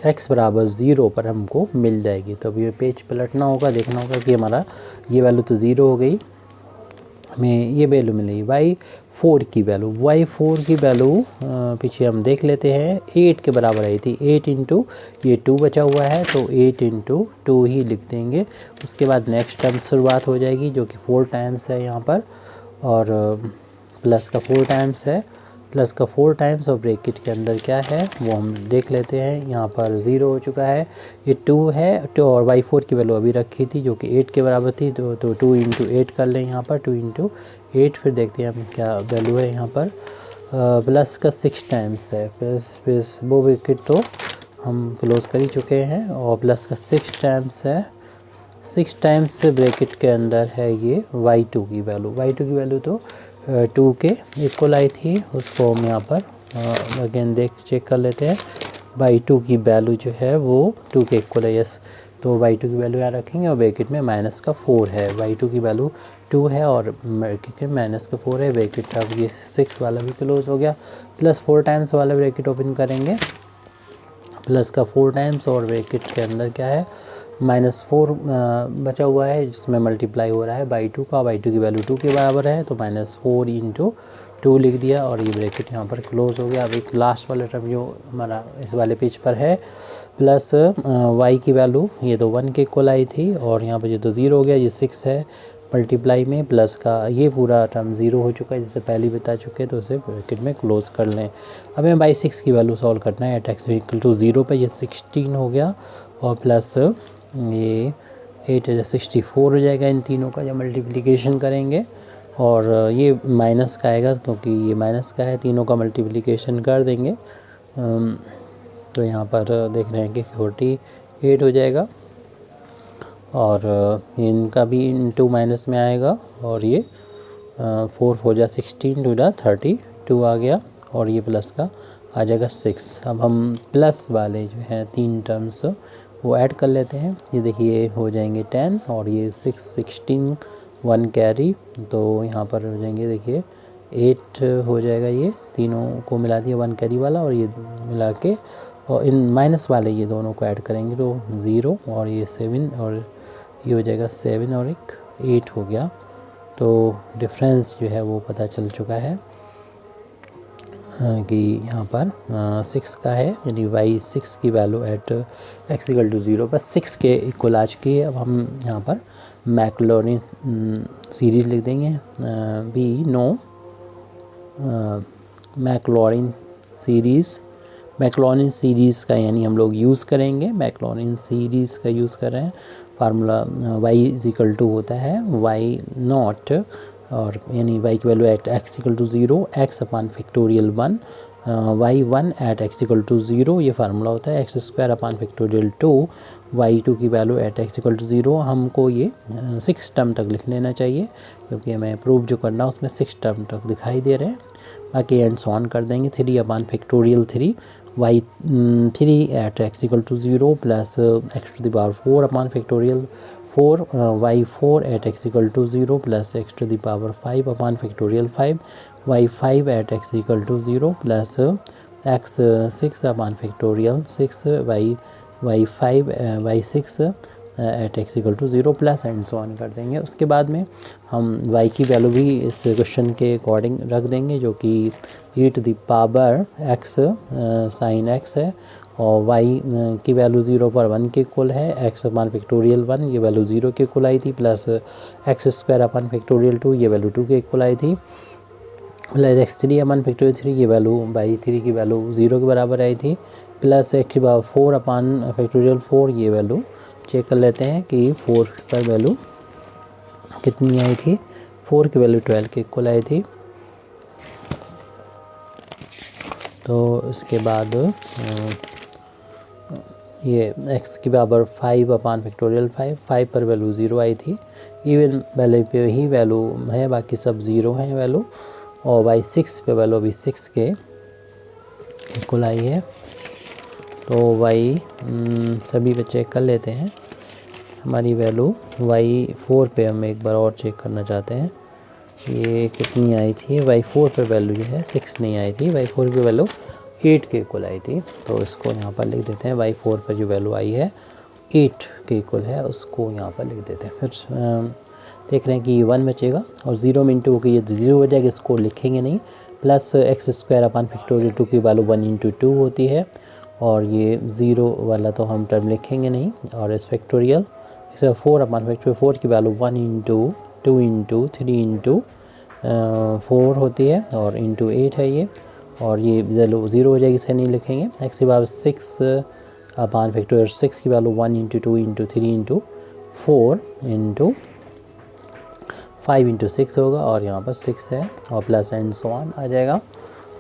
x बराबर 0 पर हमको मिल जाएगी। तो अब ये पेज पलटना होगा, देखना होगा कि हमारा ये वैल्यू तो 0 हो गई, हमें ये वैल्यू मिलेगी y4 की वैल्यू पीछे हम देख लेते हैं 8 के बराबर आई थी, 8 इंटू ये 2 बचा हुआ है तो 8 इंटू 2 ही लिख देंगे। उसके बाद नेक्स्ट टर्म शुरुआत हो जाएगी जो कि 4 टाइम्स है यहाँ पर और प्लस का 4 टाइम्स है, प्लस का 4 टाइम्स और ब्रैकेट के अंदर क्या है वो हम देख लेते हैं। यहाँ पर 0 हो चुका है, ये 2 है और y4 की वैल्यू अभी रखी थी जो कि 8 के बराबर थी तो 2 इंटू 8 कर लें यहाँ पर 2 इंटू 8, फिर देखते हैं हम क्या वैल्यू है यहाँ पर। प्लस का 6 टाइम्स है, प्लस वो ब्रैकेट तो हम क्लोज कर ही चुके हैं और प्लस का 6 टाइम्स है, 6 टाइम्स ब्रैकेट के अंदर है ये y2 की वैल्यू तो 2 के इक्वल आई थी, उसको हम यहाँ पर अगेन चेक कर लेते हैं। बाई 2 की वैल्यू जो है वो 2 के इक्वल है, यस। तो बाई 2 की वैल्यू यहाँ रखेंगे और ब्रैकेट में माइनस का 4 है। बाई 2 की वैल्यू 2 है और ब्रैकेट में माइनस का 4 है। ब्रैकेट अब ये 6 वाला भी क्लोज हो गया। प्लस 4 टाइम्स वाला ब्रैकेट ओपन करेंगे, प्लस का 4 टाइम्स और ब्रैकेट के अंदर क्या है -4 बचा हुआ है जिसमें मल्टीप्लाई हो रहा है बाई 2 का। बाई 2 की वैल्यू 2 के बराबर है तो -4 इंटू 2 लिख दिया और ये ब्रैकेट यहाँ पर क्लोज हो गया। अब एक लास्ट वाला टर्म जो हमारा इस वाले पेज पर है, प्लस वाई की वैल्यू ये तो 1 के इक्वल आई थी और यहाँ पर ये तो 0 हो गया, ये 6 है मल्टीप्लाई में, प्लस का ये पूरा टर्म 0 हो चुका है जिससे पहले बता चुके हैं, तो उसे ब्रैकेट में क्लोज कर लें। अब हमें बाई 6 की वैल्यू सॉल्व करना है। एट एक्स इक्वल टू 0 पर ये 16 हो गया और प्लस ये 8 है 64 हो जाएगा इन तीनों का जब मल्टीप्लिकेशन करेंगे। और ये माइनस का आएगा क्योंकि ये माइनस का है, तीनों का मल्टीप्लिकेशन कर देंगे तो यहाँ पर देख रहे हैं कि 48 हो जाएगा और इनका भी इनटू माइनस में आएगा और ये 4 हो जाए 16 टू द 32 आ गया और ये प्लस का आ जाएगा 6। अब हम प्लस वाले जो हैं 3 टर्म्स वो ऐड कर लेते हैं। ये देखिए हो जाएंगे 10 और ये 6 16 1 कैरी, तो यहाँ पर हो जाएंगे देखिए 8 हो जाएगा। ये तीनों को मिला दिया 1 कैरी वाला और ये मिला के और इन माइनस वाले ये दोनों को ऐड करेंगे तो 0 और ये 7 और ये हो जाएगा 7 और एक 8 हो गया। तो डिफरेंस जो है वो पता चल चुका है कि यहाँ पर 6 का है, यानी वाई 6 की value at x equal to 0 पर 6 के इक्वल आ चुकी है। अब हम यहाँ पर मैक्लॉरिन सीरीज लिख देंगे। बी नो मैक्लॉरिन सीरीज़ का यानी हम लोग यूज़ करेंगे, मैक्लॉरिन सीरीज़ का यूज़ कर रहे हैं। Formula y is equal to होता है y नॉट और यानी y की value at x equal to 0 x upon factorial 1 y1 at x equal to 0, ये फार्मूला होता है x square upon factorial 2 y2 की value at x equal to 0। हमको ये 6 टर्म तक लिख लेना चाहिए क्योंकि हमें प्रूव जो करना है उसमें 6 टर्म तक दिखाई दे रहे हैं। बाकी एंड्स ऑन कर देंगे 3 upon factorial 3 y3 at x equal to 0 plus X to the power 4 upon factorial 4 y4 at x equal to 0 plus X to the power 5 upon factorial 5 y5 at x equal to 0 plus X 6 upon factorial 6 y6 at x equal to 0 plus and so on कर देंगे। उसके बाद में हम y की value भी इस question के अकॉर्डिंग रख देंगे जो कि e to the power x sine x है और y की वैल्यू 0 पर 1 के इक्वल है, x अपान फैक्टोरियल 1 ये वैल्यू 0 के इक्वल आई थी, plus X square upon factorial 2 ये वैल्यू 2 के इक्वल आई थी, प्लस x3 अपान फैक्टोरियल 3 ये वैल्यू बाई 3 की वैल्यू 0 के बराबर आई थी, प्लस एक्स की पावर 4 अपान फैक्टोरियल 4 ये वैल्यू चेक कर लेते हैं कि 4 पर वैल्यू कितनी आई थी। 4 की वैल्यू 12 के इक्वल आई थी। तो इसके बाद ये x की बराबर 5 अपान फैक्टोरियल 5 पर वैल्यू 0 आई थी। इवन वैल्यू पे ही वैल्यू है, बाकी सब 0 हैं वैल्यू, और बाई 6 पे वैल्यू अभी 6 के इक्वल आई है। तो y सभी पे चेक कर लेते हैं। हमारी वैल्यू y4 पे हम एक बार और चेक करना चाहते हैं ये कितनी आई थी। y4 पे वैल्यू जो है 6 नहीं आई थी, y4 पे वैल्यू 8 के इक्वल आई थी। तो इसको यहाँ पर लिख देते हैं, y4 पर जो वैल्यू आई है 8 के इक्वल है, उसको यहाँ पर लिख देते हैं। फिर देख रहे हैं कि 1 बचेगा और 0 में इंटू होकर ये 0 हो जाएगा, इसको लिखेंगे नहीं। Plus X square upon factorial 2 की वैल्यू 1 इंटू 2 होती है और ये 0 वाला तो हम टर्म लिखेंगे नहीं, और इस फैक्टोरियल 4 अपान फैक्टोरियल 4 की वैल्यू 1 इंटू 2 इंटू 3 इंटू 4 होती है और इंटू 8 है ये, और ये वैल्यू 0 हो जाएगी, इसे नहीं लिखेंगे। एक्स की वैल्यू 6 अपान फैक्टोरियल 6 की value 1 into 2 into 3 into 4 into 5 into 6 होगा और यहाँ पर 6 है और प्लस एंड सो ऑन आ जाएगा।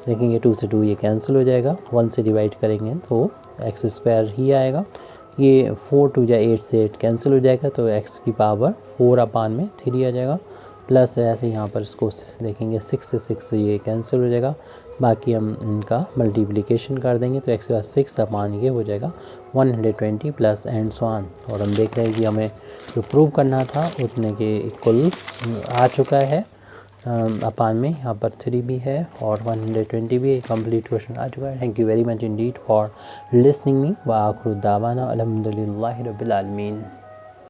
देखेंगे 2 से 2 ये कैंसिल हो जाएगा, 1 से डिवाइड करेंगे तो एक्स स्क्वायर ही आएगा। ये 4 2 या 8 से 8 कैंसिल हो जाएगा तो एक्स की पावर 4 अपान में 3 आ जाएगा। प्लस ऐसे यहाँ पर इसको देखेंगे 6 से 6 ये कैंसिल हो जाएगा, बाकी हम इनका मल्टीप्लिकेशन कर देंगे तो x के बाद 6 अपान ये हो जाएगा 120 प्लस एंड सो ऑन। और हम देख रहे हैं कि हमें जो प्रूव करना था उतने के इक्वल आ चुका है। अपान में यहाँ पर 3 भी है और 120 भी कंप्लीट क्वेश्चन आ चुका है। Thank you very much Indeed for listening me व आखिर दावाना अल्हम्दुलिल्लाहि रब्बिल आलमीन।